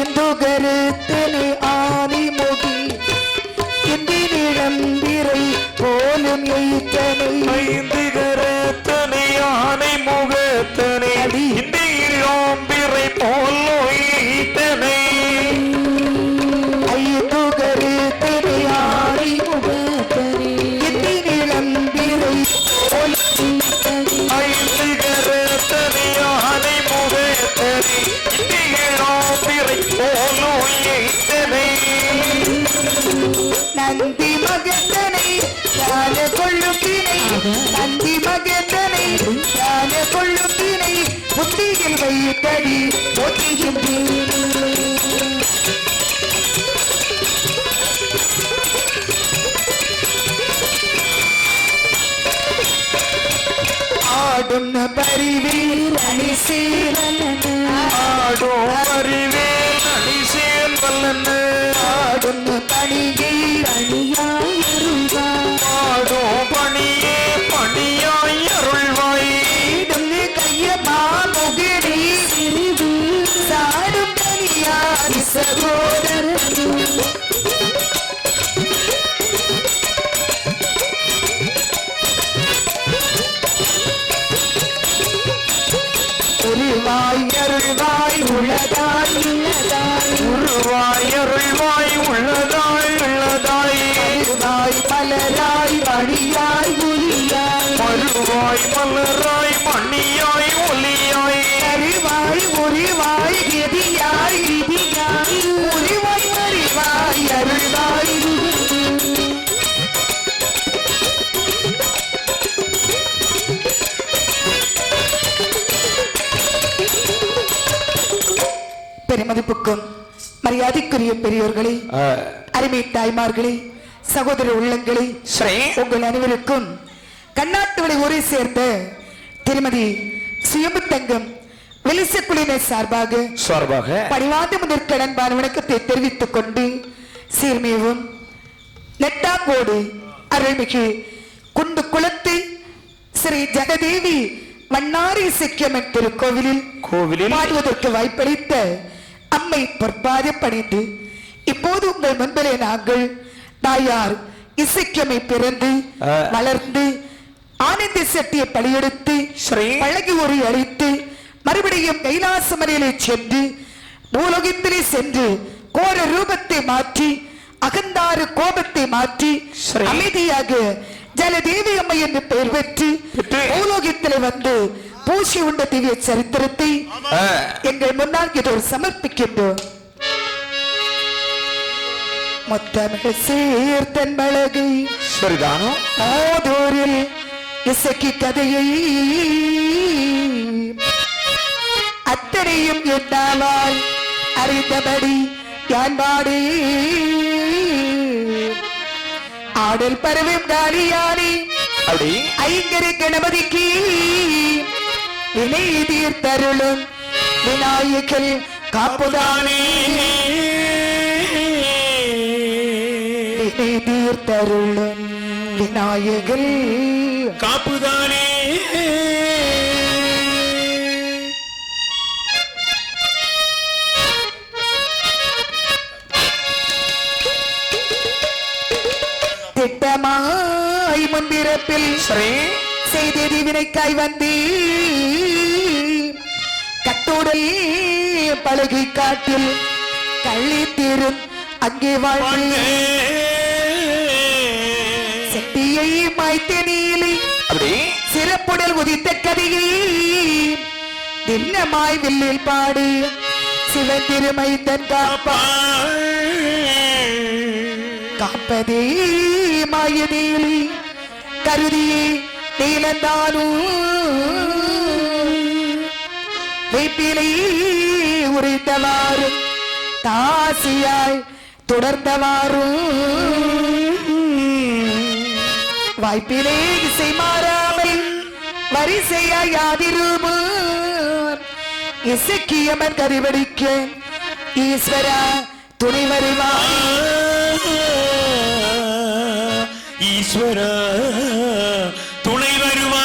ஐந்து கருத்தனை ஆணி முடி இந்திழம்பிரை போலும் எய்த்தனை ஐந்து கருத்தனை ஆணை முகத்தனை இந்திழம்பிரை போலும் எய்த்தனை ஐந்து கருத்தனை ஆணி முகத்தனை இந்திழம்பிரை போலும் ஐந்து கருத்தனை ஆணை முகத்தனை இந்திழம்பிரை போலும் எய்த்தனை நந்தி மகந்தனை ஞான கொள்ளுக்கினை நந்தி மகந்தனை ஞான கொள்ளுக்கினை புத்தியில் வைத்தடி ஒத்திகின்றேன் ஆடும் பரிவேல் அணிசேல் ஆடும் அறிவேல் அணிசேல் வல்லன் ஆடும் பணியை அணியாய் அருள்வாய் ஆடும் பணியே பணியாய் அருள்வாய் கையமா முகிடி சிறிது சாடும் பணியார் சகோதரன் உருவாய் அருள்வாய் உள்ளதாய் உள்ளதாய் உருவாய் அருள்வாய் உள்ளதாய் உள்ளதாய் மருவாய் மலராய் மணியாய் ஒளியாய் மறுவாய் மலராய் மணியாய் ஒளியாய் அறிவாய் உரிவாய் விதியாய் விதியாய் உரிவாய் அறிவாய் அருள்வாய் பெருமதிப்புக்கும் மரியாதைக்குரிய பெரியோர்களே அருமை தாய்மார்களே சகோதர உள்ளங்களே உங்கள் அனைவருக்கும் கண்ணாட்டு வழி ஊரை சேர்ந்த திருமதி சுயம்பு தங்கம் வெளிசக்குழுவினர் சார்பாக பணிவாத முதற்கடன் வணக்கத்தை தெரிவித்துக் கொண்டு சீர்மேவும் நெட்டாங்கோடு அருள்மிகு குண்டு குளத்து ஸ்ரீ ஜெகதேவி மன்னாரி சிக்கியம்மன் திருக்கோவிலில் பாடுவதற்கு வாய்ப்பளித்த அம்மை பொற்பாத பணிந்து இப்போது உங்கள் முன்பிலே நாங்கள் தாயார் இசைக்கமை பிறந்து வளர்ந்து ஆனந்த சட்டியை பலியெடுத்து பழகி ஒரு அழித்து மறுபடியும் கைலாசமரையிலே சென்று பூலோகத்திலே சென்று கோர ரூபத்தை மாற்றி அகந்தாறு கோபத்தை மாற்றி அமைதியாக ஜலதேவி அம்மை என்று பெயர் பெற்று பூலோகத்திலே வந்து பூசி உண்ட திவ்ய சரித்திரத்தை எங்கள் முன்னால் இதோடு சமர்ப்பிக்கின்றோம். மொத்தமிழ் சீர்த்தன் மழகை சரிதானோ ஆதோரில் இசைக்கு கதையை அத்தனையும் என்னாவால் அறிந்தபடி யான் பாடி ஆடல் பரவும் காளியானி ஐங்கரி கணபதிக்கு வினை தீர்த்தருளும் விநாயகல் காப்புதானே வினை தீர்த்தருளும் விநாயகல் காப்புதானே திட்டமாய் முன்பிறப்பில் செய்தி வினைக்காய் வந்தி கட்டோடல் பழகி காட்டில் கள்ளி தீரும் அங்கே வாழ்ந்து செட்டியை மாய்த்த நீலி சிறப்புடல் உதித்த கதையை தின்னமாய் வில்லில் பாடு சிவன் திருமைந்தன் காப்பதே மாயநீலி கருதியே நீலந்தானும் வைப்பிலை உரைத்தவாறும் தாசியாய் தொடர்ந்தவாறும் வாய்ப்பிலே இசை மாறாமல் வரிசையாய் யாதிருமோ இசைக்கியமன் கறிவடிக்க ஈஸ்வரா துணை வருவாய் ஈஸ்வர துணை வருவா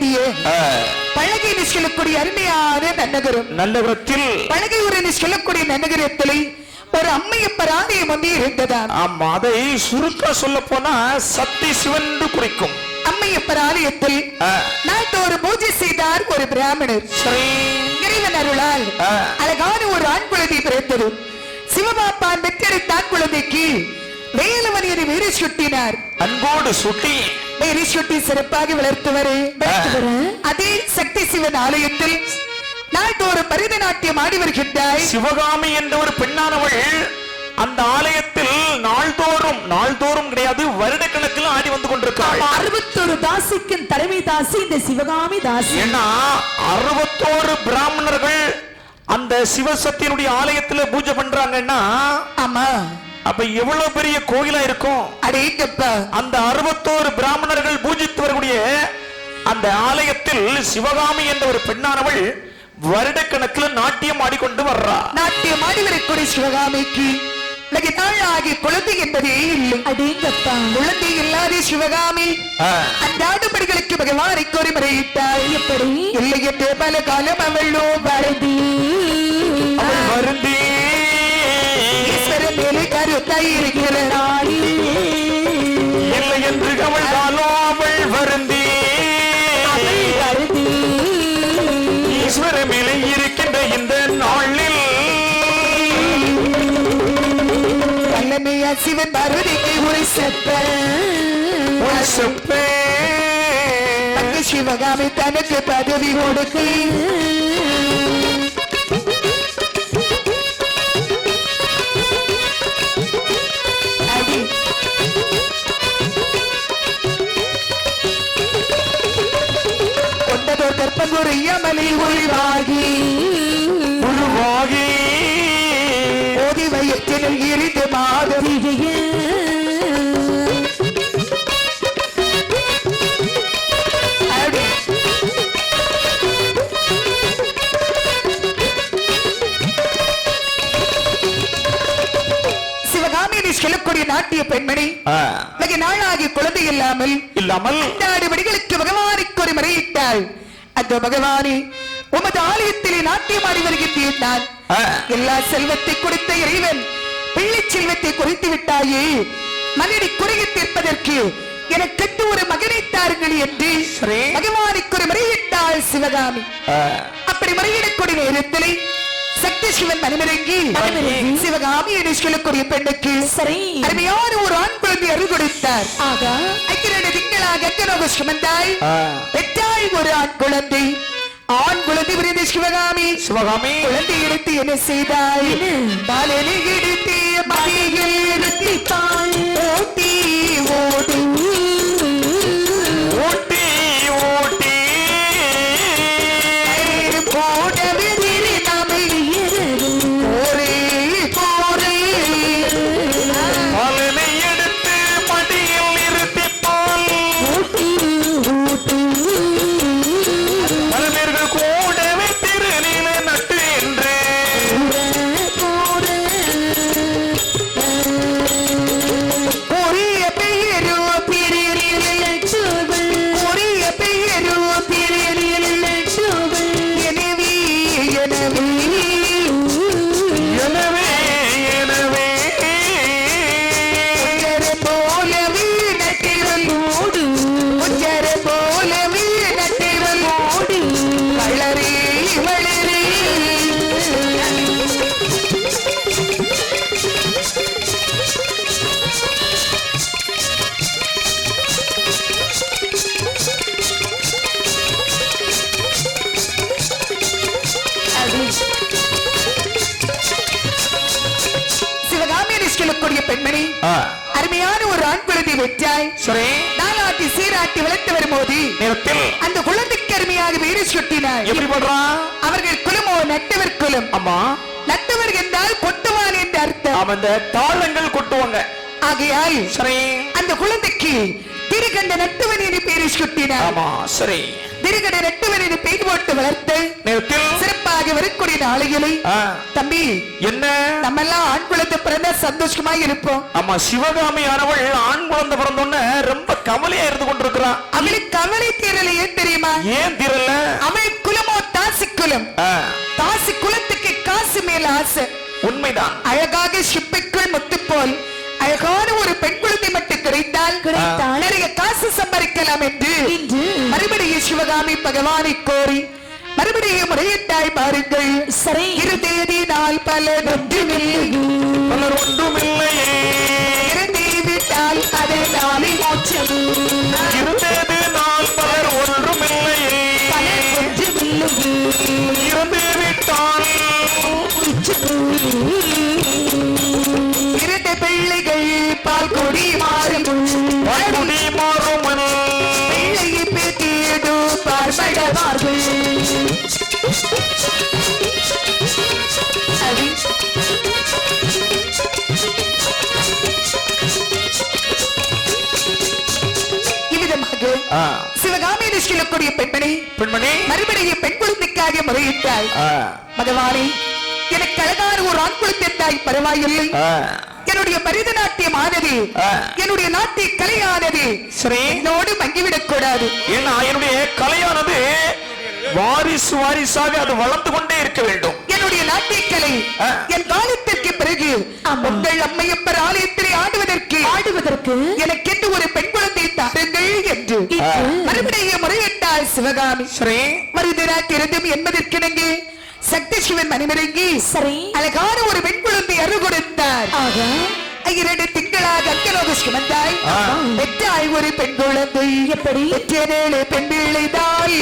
வேண்டிய பழகை சொல்லக்கூடிய அருமையான நன்னகரம். நல்லகரத்தில் பழகை ஒரு சொல்லக்கூடிய நன்னகரத்தில் ஒரு அம்மையப்பர் ஆலயம் வந்து இருந்ததா. ஆமா, அதை சுருக்க சொல்ல போனா சக்தி சிவன் என்று குறிக்கும். அம்மையப்பர் ஆலயத்தில் நாட்டோரு பூஜை செய்தார் ஒரு பிராமணர். இறைவன் அருளால் அழகான ஒரு ஆண் குழந்தை பிறந்தது. சிவபாப்பான் பெற்றெடுத்த ஆண் குழந்தைக்கு வேலவனியரை வேறு சுட்டினார். அன்போடு சுட்டி வேறு சுட்டி சிறப்பாக வளர்த்துவரே. அதே சக்தி சிவன் ஆலயத்தில் நாட்டோரு பரதநாட்டியம் ஆடி வருகின்றாய். சிவகாமி என்ற ஒரு பெண்ணானவள் அந்த ஆலயத்தில் நாள்தோறும் கிடையாது, வருடக்கணக்கில் ஆடி வந்து கொண்டிருக்காள். 61 தாசிக்கும் தலைமை தாசி இந்த சிவகாமி தாசி. ஏன்னா 61 பிராமணர்கள் அந்த சிவசக்தியினுடைய ஆலயத்துல பூஜை பண்றாங்கன்னா, ஆமா, அப்ப எவ்வளவு பெரிய கோயிலா இருக்கும். அடேங்கப்பா, அந்த 61 பிராமணர்கள் பூஜித்து வரக்கூடிய அந்த ஆலயத்தில் சிவகாமி என்ற ஒரு பெண்ணானவள் வருடக்கணக்கில் நாட்டியம் ஆடிக்கொண்டு வர்றா. நாட்டியம் ஆடி வரக்கூடிய சிவகாமிக்கு ஆகி குழந்தை என்பதே இல்லை. அடேங்கப்பா, குழந்தை இல்லாத சிவகாமி அந்த ஆடுபடிகளுக்கு பகவானை கோரி முறையிட்டாள். எப்படி இல்லை என்று பல காலம் அவளோ வருந்தி ஈஸ்வரன் மேலே கருத்தாய் இருக்கிறாள். இல்லை என்று அவள் காலம் அவள் வருந்தி ஈஸ்வர மேலே இருக்கின்ற இந்த நாளில் வல்லமையா சிவன் பார்வதிக்கு ஒரு சிவகாமி தனக்கு பதவி கொடுத்து கொண்டதோர் கற்பங்குறை அமளி உருவாகி ஓதி வயிற்றில் இருந்து மாதம் சொல்லக்கூடிய நாட்டிய பெண்மணி வெகு நாளாகி குழந்தை இல்லாமல் நாடுபடிகளுக்கு பகவானுக்கு ஒரு முறையிட்டாள். அந்த பகவானே, உமது ஆலயத்திலே நாட்டியமாடி வருகின்றேன். எல்லா செல்வத்தை கொடுத்த இறைவன் பிள்ளை செல்வத்தை குறைத்து விட்டாயே, மகனை குறைய தீர்ப்பதற்கு எனக்கு ஒரு மகனை தாருங்கள் என்று பகவானுக்கு ஒரு முறையிட்டாள் சிவகாமி. அப்படி முறையிடக்கூடிய நேரத்தில் சக்தி சிவன் மனமிறங்கி சிவகாமி என்று சொல்லக்கூடிய பெண்ணுக்கு அருமையான ஒரு ஆண் குழந்தை அருள் கொடுத்தார். திங்களாக சுமந்தாய் பெற்றாய் ஒரு ஆண் குழந்தை. ஆண் குழந்தை விருது சிவகாமி குழந்தை எடுத்து என்ன செய்தாய்? பாலனை எடுத்து மடியில் எடுத்து தாய் ஓட்டி ஓடி பெண்மணி அருமையான ஒரு ஆண் குழந்தை வெற்றாய் நாளாட்டி சீராட்டி வளர்த்து வரும்போது அந்த குழந்தைக்கு அருமையாக வேறு சுட்டினார். எப்படி பண்றான்? அவர்கள் குலமோ நட்டவர் குலம். ஆமா, நட்டவர் என்றால் கொட்டுவான் என்று அர்த்தம். அந்த தாளங்கள் கொட்டுவாங்க. ஆகையால் அந்த குழந்தைக்கு திருகண்ட நட்டுவன் என்று பேரை சுட்டினார். ஆமா, சரி. திருகண்ட நட்டுவன் என்று பெயர் போட்டு வளர்த்து சிறப்பாக வரக்கூடிய நாளைகளை தம்பி என்ன நம்ம எல்லாம் ஆண் குழந்தை பிறந்த சந்தோஷமா இருப்போம். ஆமா, சிவகாமி ஆனவள் ஆண் குழந்தை பிறந்தோன்னு ரொம்ப கவலையா இருந்து கொண்டிருக்கிறான். அவளுக்கு கவலை தீரல ஏன் தெரியுமா? ஏன் தீரல? அவள் குலமோ தாசி குலம். தாசி குலத்துக்கு காசு மேல ஆசை. உண்மைதான். அழகாக சிப்பிக்குள் முத்து போல் அழகான ஒரு பெண் குழந்தை மட்டும் கிடைத்தால் நிறைய காசு சம்பாதிக்கலாம் என்று மறுபடியும் சிவகாமி பகவானை கோரி மறுபடியும் முறையிட்டாய் பாருங்கள். சரி, இரு தேதி நாள் பலர் ஒன்றுமில்லையே, விட்டால் அதை நாளை மோட்சம். இருந்தது நாள் பலர் ஒன்றுமில்லையே, இருந்து விட்டால் இரண்டு பிள்ளைகள் பால் கொடி மாறும் பிள்ளையை பேட்டியடு பார்படவார்கள். சிவகாமி சொல்லக்கூடிய பெண்மணி மறுபடியும் பெண் குழந்தைக்காக முறையிட்டாய். பகவானே, எனக்கு அழகான ஒரு ஆண் குழந்தை தாய் பரவாயில்லை. என்னுடைய பரதநாட்டியம் ஆனது, என்னுடைய நாட்டிய கலையானது என்னோடு மங்கிவிடக் கூடாது. ஏன்னா என்னுடைய கலையானது வாரிசு வாரிசாக அது வளர்ந்து கொண்டே இருக்க வேண்டும். என்னுடைய நாட்டிய கலை என் காலத்திற்கு பிறகு உங்கள் அம்மையப்பர் ஆலயத்திலே ஆடுவதற்கு எனக்கென்று ஒரு பெண் குழந்தை தாருங்கள் என்று மறுபடியும் முறையிட்டாள் சிவகாமி. வருகிறாக்கிறதும் என்பதற்கிணங்கு சக்தி சிவன் மணிமரங்கி அழகான ஒரு பெண் குழந்தை அரு கொடுத்தார். 2 திங்களாக அங்கலோக சுமந்தாய் பெற்றாய் ஒரு பெண் குழந்தை. எப்படி பெண் பிள்ளைதாய்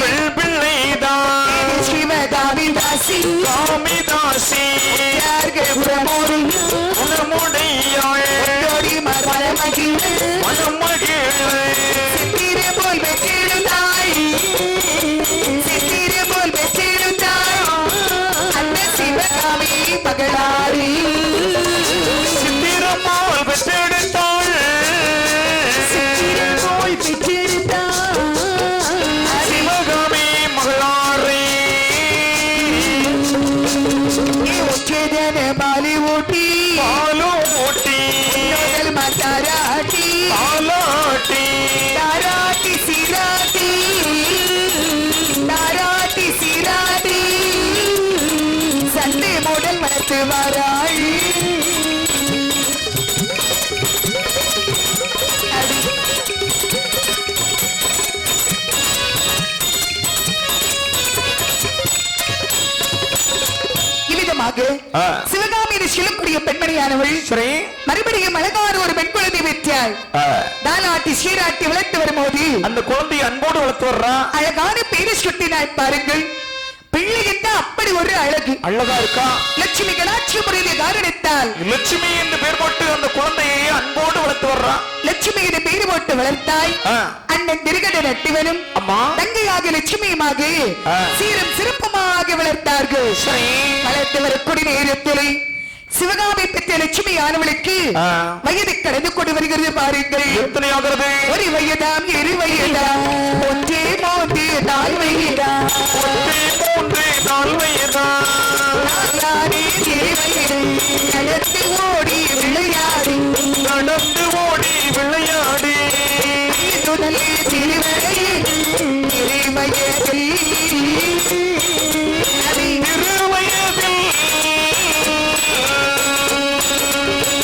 சிவகாமி தாசி சித்திர போல் பெற்றிருந்தாய் அந்த சிவகாமி பகலாரி சித்திரமால் பெற்றெடுத்தாள் சிவகாமி மகளாரி பாலி ஊட்டி தாராட்டி சீராட்டி சண்டை மூடல் மனத்து வாராள். சிவகாமி சொல்லக்கூடிய பெண்மணியானவள் மறுபடியும் அழகான ஒரு பெண் குழந்தை பெற்றாள். தாலாட்டி சீராட்டி வளர்த்து வரும்போது அந்த குழந்தையை அன்போடு வளர்த்து வர்றா. அழகான பேரை சுட்டினாய் பாருங்கள். பிள்ளை என்ற அப்படி ஒரு அழகா இருக்கா. லட்சுமி கடாட்சி முறையை காரணத்தால் லட்சுமி என்று பெயர் போட்டு அந்த குழந்தையை அன்போடு வளர்த்து வர்றா. லட்சுமி என்று பெயர் போட்டு வளர்த்தாய். அண்ணன் திருகட நட்டிவனும் தங்கையாக லட்சுமியுமாக சீரும் சிறப்புமாக வளர்த்தார்கள். வளர்த்து வரக்கூடிய நேரத்தில் சிவகாமி பெற்ற லட்சுமி ஆனவளுக்கு வயது கடந்து கொண்டு வருகிறது பாருங்கள். எத்தனை ஆகிறது? ஒரு வயதாம் 2 வயதாம் 1 3 4 வயதாம் 3 4 வயதாம் நடந்து ஓடி விளையாடி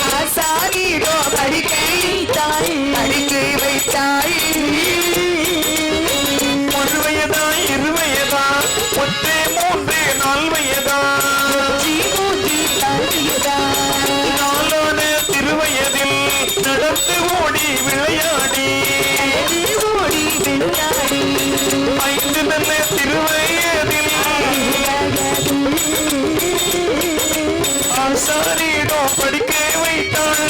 ஆசாரிடோ படிக்கை வைத்தாய். 1 வயதா 2 வயதா 1 3 4 வயதா 4 திருவயதில் நடந்து ஓடி விளையாடி 5 நல்ல திருவயதில் ஆசாரிடோ படிக்க வைத்தாள்.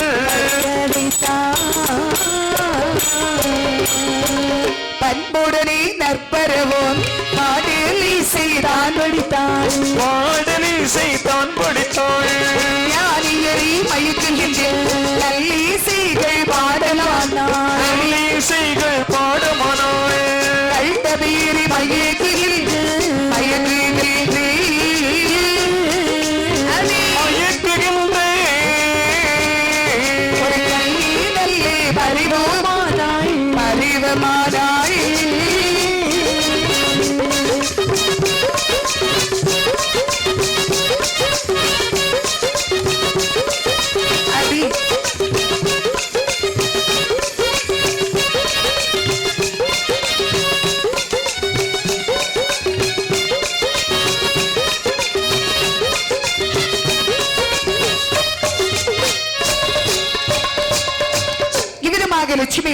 பண்புடனே நற்பரவோன் பாடலி செய்தான் படித்தாள். ஞானியரை மயக்குகின்ற நல்லிசைகள் பாடமானாள். கல்தபீரி மயக்குகின்ற ஒரு கல்வி நல்லே பரிவமானாள்.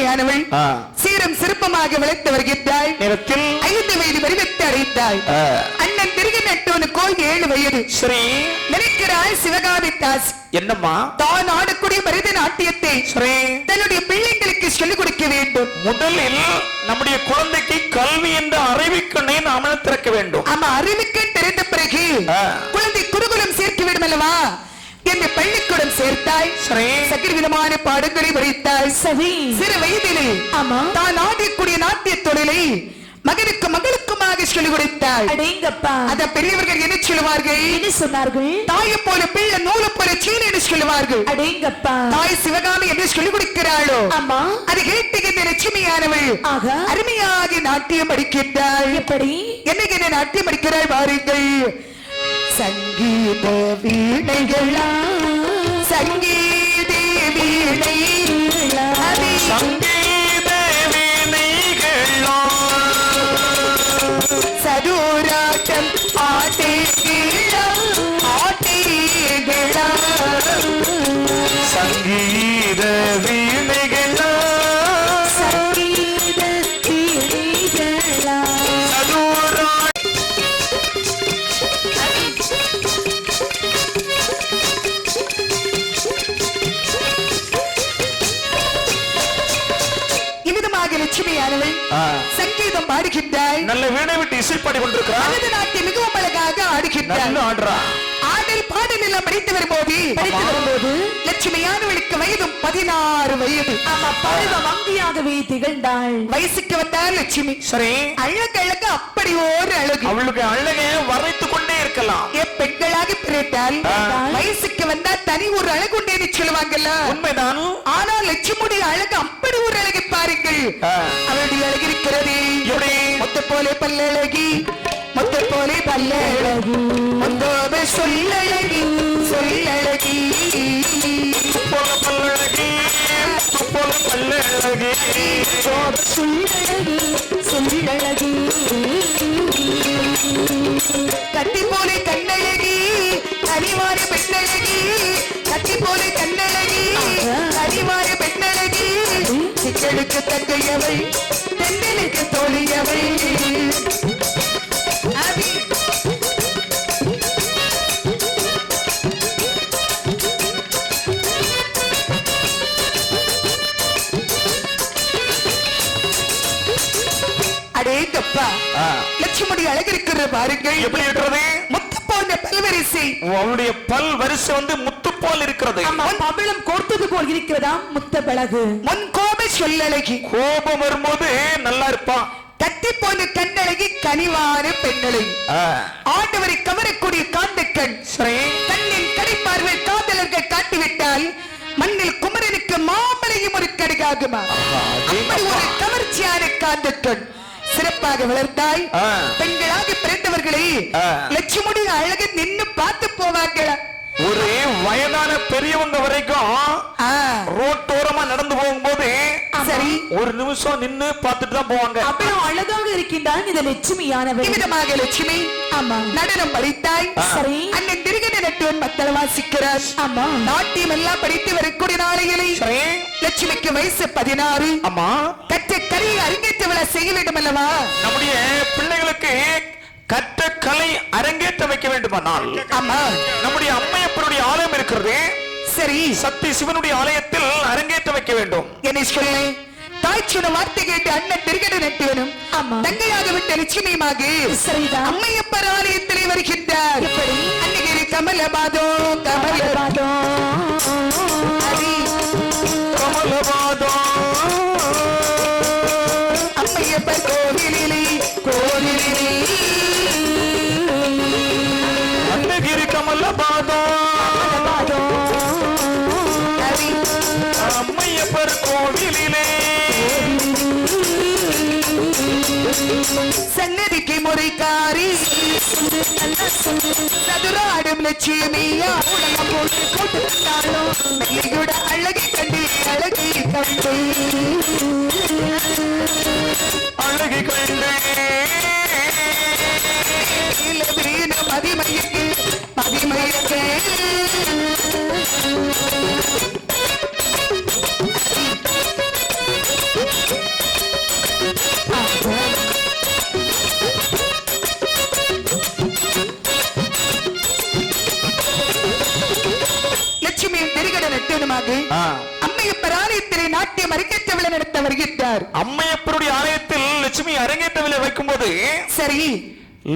லட்சுமியானவள் சீரம் சிறப்பமாக விளைத்து வருகின்றாள். நேரத்தில் 5 வயது வடிவத்தை அடைந்தாள். அண்ணன் திருக நட்டுவனுக்கோ 7 வயது. சரி, நினைக்கிறாள் சிவகாமி தாஸ் என்னம்மா தான் ஆடக்கூடிய பரதநாட்டியத்தை தன்னுடைய பிள்ளைங்களுக்கு சொல்லிக் கொடுக்க வேண்டும். முதலில் நம்முடைய குழந்தைக்கு கல்வி என்ற அறிவிக்கண்ணை நாம திறக்க வேண்டும். ஆமா, அறிவிக்கண் தெரிந்த பிறகு குழந்தை குருகுலம் சேர்த்து விடும் அல்லவா என்று பள்ளிக்கூடம் சேர்த்தாய். சகல விதமான பாடங்களை படித்தாய். சிறு வயதிலே தான் ஆடக்கூடிய நாட்டிய தொழிலை மகனுக்கு மகளுக்குமாக சொல்லிக் கொடுத்தாள். அத பெரியவர்கள் என்ன சொல்லுவார்கள்? என்ன சொன்னார்கள்? தாயை போல பிள்ளை நூலை போல சீனி என்று சொல்லுவார்கள். தாய் சிவகாமி என்று சொல்லிக் கொடுக்கிறாளோ அது கேட்டுகின்ற லட்சுமியானவள் அருமையாக நாட்டியம் படிக்கின்றாள். எப்படி என்ன நாட்டியம் படிக்கிறாள் பாருங்கள். சங்கீத வீணைகளா சங்கீத வீணைகளா சங்கீத வீணைகளா சதுராட்டம் ஆட்டேகளா ஆட்டேகளா சங்கீத வீணைகளா சங்கீத வீணைகளா லட்சுமியானவள் சங்கீதம் பாடுகின்றாள். நல்ல வீணை விட்டு இசைப்பாடி கொண்டிருக்கிறார். பரதநாட்டிய மிகவும் அழகாக ஆடுகின்றாள். ஆடல் பாடல் எல்லாம் படித்து வரும்போது லட்சுமியானவளுக்கு வயதும் 16 வயது. பருவ மங்கையாகவே திகழ்ந்தாள். வயசுக்கு வந்தால் லட்சுமி சரி அழகு அழகு அப்படி ஒரு அழகு. அவளுக்கு அழகை வரைத்துக் கொண்டே இருக்கலாம். பெண்களாக பிறந்தால் வயசுக்கு வந்தா தனி ஒரு அழகு உண்டேன்னு சொல்லுவாங்கல்ல, உண்மைதான். ஆனால் லட்சுமியுடைய அழகு அப்படி ஒரு அழகு பாருங்கள். அவளுடைய அழகு இருக்கிறது மொத்த போல பல்லழகி மொத்த போல பல்லழகி மொத்தோப சொல்லழகி சொல்லழகி போல பல்லழகி போல பல்லழகி சொல்லழகி சொல்லழகி கட்டி போல கண்ணழகி கனிவார பெண்ணழகி கட்டி போல கண்ணழகி கனிவார பெண்ணழகி சிக்கலுக்கு தங்கையவை தென்னலுக்கு தோழியவை. அடேங்கப்பா லட்சுமி அழகு இருக்கிற பாருங்கள். எப்படி இருக்கிறது? முத்து போன்ற பல்வரிசை. அவளுடைய பல் வரிசை வந்து முத்து போல் இருக்கிறது. பவளம் கோர்த்தது போல் இருக்கிறதா முத்த பழகு. முன் கோப சொல்லழகி. கோபம் வரும்போது நல்லா இருப்பான். கட்டி போன கண்ணழகி கனிவான பெண்ணழகி. ஆண்டவரை கவரக்கூடிய காந்தக்கண். கண்ணின் கடைப்பார்வை காதலர்கள் காட்டிவிட்டால் மண்ணில் குமரனுக்கு மாமலையும் ஒரு கடுகாகுமா? அப்படி ஒரு கவர்ச்சியான காந்தக்கண். சிறப்பாக வளர்த்தாய். பெண்களாக பிறந்தவர்களை லட்சுமியுடைய அழகு நின்னு பார்த்து போவாங்களா? ஒரு வயதான பெரியவங்க வரைக்கும் ரோட்டோரமா நடந்து போகும்போது சரி ஒரு நிமிஷம் நின்னு பார்த்துட்டு தான் போவாங்க. அவ்வளவு அழகாக இருக்கின்றான் இந்த லட்சுமியானவள். விதமாக லட்சுமி நடனம் படித்தாய். சரி அண்ணன் திருகன நட்டுவன் மக்கள் வாசிக்கிறார். ஆமா நாட்டியம் எல்லாம் படித்து வரக்கூடிய நாளைகளை லட்சுமிக்கு வயசு 16. ஆமா கற்ற கலையை அரங்கேற்ற விழா செய்ய வேண்டும் அல்லவா? நம்முடைய பிள்ளைகளுக்கு கற்ற கலை அரங்கேற்ற வைக்க வேண்டுமானால் நம்முடைய அம்மையப்பனுடைய ஆலயம் இருக்கிறது. சரி சக்தி சிவனுடைய ஆலயத்தில் அரங்கேற்ற வைக்க வேண்டும். என்னை சொல்லு. தாய் சொன்ன வார்த்தை கேட்டு அண்ணன் திருகட நட்டுவனும் தங்கையாக விட்ட லட்சுமியுமாக அம்மையப்பர் ஆலயத்திலே வருகின்றார். அன்னைக்கு கமலபாதோ கமலபாதோ கமலபாதோ அம்மையப்பர் கோவிலிலே கோவிலிலே அன்னகிரி கமலபாதோ அம்மையப்பர் கோவிலிலே சன்னதிக்கு முறைக்காரி சதுராடும் லட்சுமியா போட்டு அழகை கண்டு அழகை கண்டு அழகை கண்டு மதிமயக்கு மதிமயக்கு லட்சுமியின் நெருகட நட்டனமாக அம்மையப்பர் ஆலயத்திலே நாட்டியம் அரங்கேற்ற விழா நடத்த வருகின்றார். அம்மையப்பருடைய ஆலயத்தில் லட்சுமி அரங்கேற்ற விழா வைக்கும் போது சரி,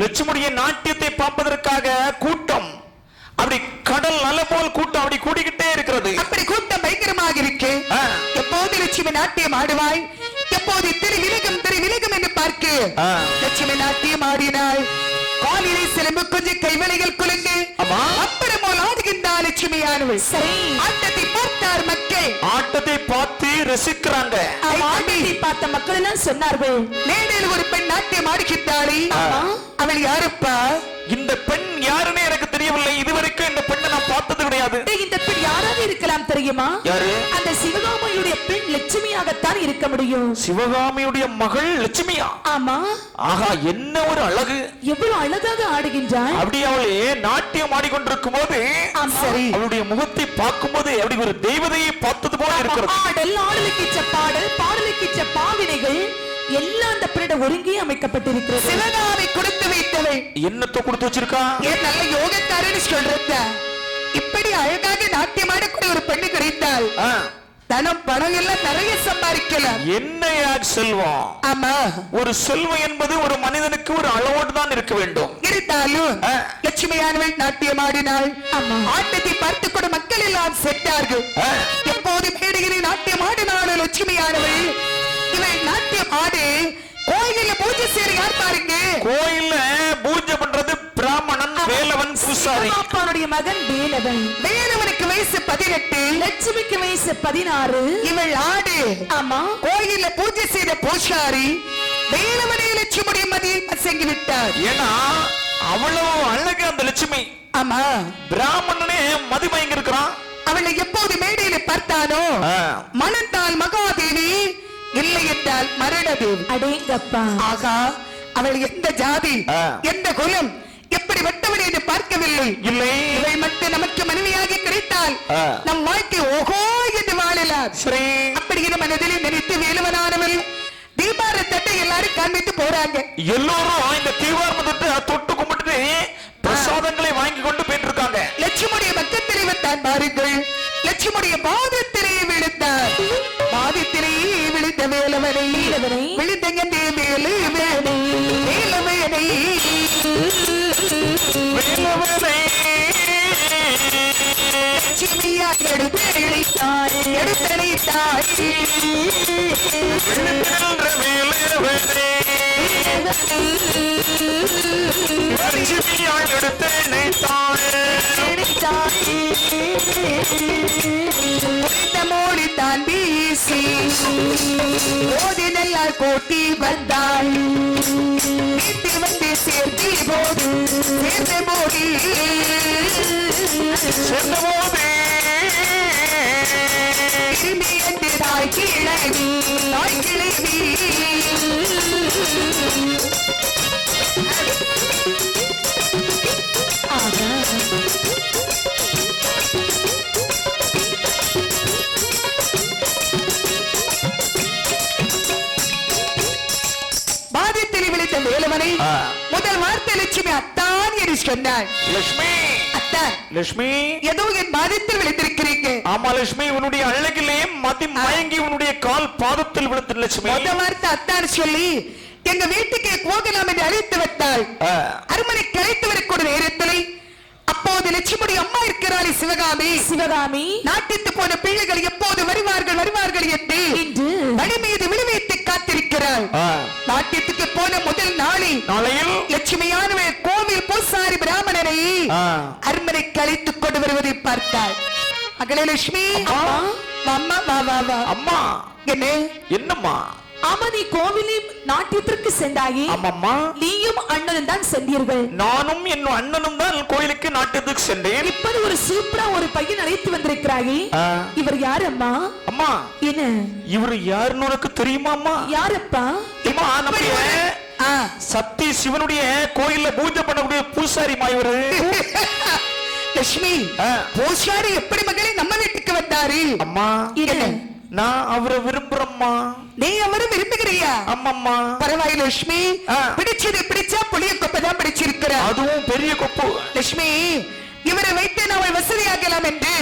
லட்சுமியுடைய நாட்டியத்தை பார்ப்பதற்காக கூட்டம் அப்படி கடல் அலை போல் கூட்டம் அப்படி கூடிக்கிட்டே இருக்கிறது. அப்படி கூட்டம் பயங்கரமாக இருக்கு. எப்போது லட்சுமி நாட்டியம் ஆடுவாய், எப்போது திரு விலகும் என்று பார்க்க லட்சுமி நாட்டியம் ஆடினாள். காலிலே சிலம்பு கொஞ்சம் கைவளைகள் குலுங்கு அப்புறமோல் ஆடுகின்றார் லட்சுமியானவள். சரி, ஆட்டத்தை பார்த்தார் மக்கள், ஆட்டத்தை பார்த்து ரசிக்கிறாங்க. ஆட்டத்தை பார்த்த மக்கள் எல்லாம் சொன்னார்கள், மேடையில் ஒரு பெண் நாட்டியம் ஆடுகின்றாளே, அவள் யாருப்பா? இந்த பெண் யாருன்னு எனக்கு தெரியவில்லை. இதுவரைக்கும் இந்த பெண்ணை நான் பார்த்தது கிடையாது. இந்த பெண் யாராக இருக்கலாம் தெரியுமா? யாரு? அந்த சிவகாமியுடைய பெண் லட்சுமியாகத்தான் இருக்க முடியும். சிவகாமியுடைய மகள் லட்சுமியா? ஆமா. ஆகா, என்ன ஒரு அழகு! எவ்வளவு அழகாக ஆடுகின்றாள். அப்படி அவளே நாட்டியம் ஆடிக்கொண்டிருக்கும் போது அவளுடைய முகத்தை பார்க்கும் போது அப்படி ஒரு தெய்வதையை பார்த்தது போல இருக்கிறது. பாடல், ஆடலுக்கிச்ச பாடல், பாடலுக்கிச்ச பாவினைகள் எல்லாம் அந்த பெண்ணோட ஒருங்கே அமைக்கப்பட்டிருக்கிறது. சிவகாமி கொடுத்து வைத்தவள் என்னத்தை கொடுத்து வச்சிருக்கா? ஏன் நல்ல யோகக்காரன்னு சொல்றத. இப்படி அழகாக நாட்டியம் ஆடக்கூடிய ஒரு பெண்ணு கிடைத்தால் தனம் பணம் எல்லாம் நிறைய சம்பாதிக்கலாம். என்னையா செல்வம்? ஆமா, ஒரு செல்வம் என்பது ஒரு மனிதனுக்கு ஒரு அளவோடு தான் இருக்க வேண்டும். இருந்தாலும் லட்சுமியானவள் நாட்டியம் ஆடினாள். ஆட்டத்தை பார்த்து கூட மக்கள் எல்லாம் செட்டார்கள். எப்போது மேடையிலே நாட்டியம் ஆடினாலும் லட்சுமியானவள் இவள் நாட்டியம் ஆடு கோயில பூஜை செய்ய யார் பாருங்க. கோயில்ல பூஜை பண்றது பிராமணன் வேலவன் பூசாரி. அப்பாவுடைய மகன் வேலவன். வேலவனுக்கு வயசு 18, லட்சுமிக்கு வயசு 16. இவள் ஆடு. ஆமா, கோயில பூஜை செய்த பூசாரி வேலவனை லட்சுமியுடைய மதியில் பசங்கி விட்டார். ஏன்னா அவ்வளவு அழகு அந்த லட்சுமி. ஆமா, பிராமணனே மதிமயங்க இருக்கிறான். அவளை எப்போது மேடையில பார்த்தானோ மணந்தால் மகாதேவி, இல்லை என்றால் மரணதேவி. அடேங்கப்பா. ஆகா, அவள் எந்த ஜாதி, எந்த குலம், எப்படி வட்டவன் என்று பார்க்கவில்லை. இல்லை, இவள் மட்டும் நமக்கு மனைவியாக கிடைத்தால் நம் வாழ்க்கை ஓஹோ என்று வாழலாம். அப்படி மனதில் நினைத்து வேலுவனானவள் தீபார தட்டை எல்லாரும் காண்பித்து போறாங்க. எல்லோரும் இந்த தீபாரத்தை தொட்டு கும்பிட்டு பிரசாதங்களை வாங்கி கொண்டு போயிட்டு இருக்காங்க. லட்சுமியுடைய பக்கத்திலே வந்தான் பாருங்கள். லட்சுமியுடைய பாதத்திலே விழுந்தார். பாதத்திலேயே விழுந்த வேலவனை விழுந்தங்கே வேலு வேலை வேலவனை வேலவனை லட்சுமியா எடுத்தழைத்தாய் எடுத்தழைத்தாய் மோடி தான் வீசி ஓடி நல்லா கோட்டி வந்தாள். வீட்டு வந்து சேர்த்தி போது சேர்ந்த போடி சேர்ந்த போது திரும்பி என்று தாய் கிழவி தாய் கிழவி பாதத்தில் விழித்த வேலவனை முதல் வார்த்தை லட்சுமி அத்தான் என்று சொன்னாள். லட்சுமி, அத்தான், லட்சுமி, ஏதோ என் பாதத்தில் விழுந்திருக்கிறீங்க. ஆமா லட்சுமி, உன்னுடைய அழகிலே மதி மயங்கி உன்னுடைய கால் பாதத்தில் விழுந்து லட்சுமி. முதல் வார்த்தை அத்தான் சொல்லி எங்க வீட்டுக்கு போகலாம் என்று அழைத்து வைத்தாள். அரண்மனை கலைத்து வரக்கூடிய நேரத்தில் அப்போது லட்சுமியுடைய அம்மா இருக்கிறாள் சிவகாமி. சிவகாமி நாட்டித்து போன பிள்ளைகள் எப்போது வருவார்கள் வருவார்கள் என்று வழி மீது விழுவைத்து காத்திருக்கிறாள். நாட்டியத்துக்கு போன முதல் நாளையில் லட்சுமியானவள் கோவில் பூசாரி பிராமணனை அரண்மனை கலைத்துக் கொண்டு வருவதை பார்த்தாள். மகளே லட்சுமி, அம்மா வா வா வா. அம்மா, என்ன என்னம்மா? ஆமா, நீ கோவிலில் நாட்டியத்திற்கு சென்றாயே. ஆமாம்மா, நீயும் அண்ணனும் தான் சென்றீர்கள். நானும் என் அண்ணனும் தான் கோயிலுக்கு நாட்டியத்துக்கு சென்றேன். இப்போது ஒரு சூப்பரா ஒரு பையன் அழைத்து வந்திருக்கிறாயே, இவர் யாரு அம்மா? அம்மா, என்ன இவர் யாருன்னு உனக்கு தெரியுமா அம்மா? யாரப்பா? அம்மா, நம்முடைய சக்தி சிவனுடைய கோயில்ல பூஜை பண்ணக்கூடிய பூசாரி மாயவரு. லட்சுமி, பூசாரி எப்படி மகளே நம்ம வீட்டுக்கு வந்தாரு? அம்மா, நான் அவரை விரும்புறேன். ஆமாம்மா. நீ அவரும் விரும்புகிறியா? ஆமாம்மா. பரவாயில்ல லட்சுமி, பிடிச்சது பிடிச்சா புளிய கொப்பை தான் பிடிச்சிருக்கிற. அதுவும் பெரிய கொப்பு. லட்சுமி, இவரை வைத்து அவள் வசதியாகலாம் என்று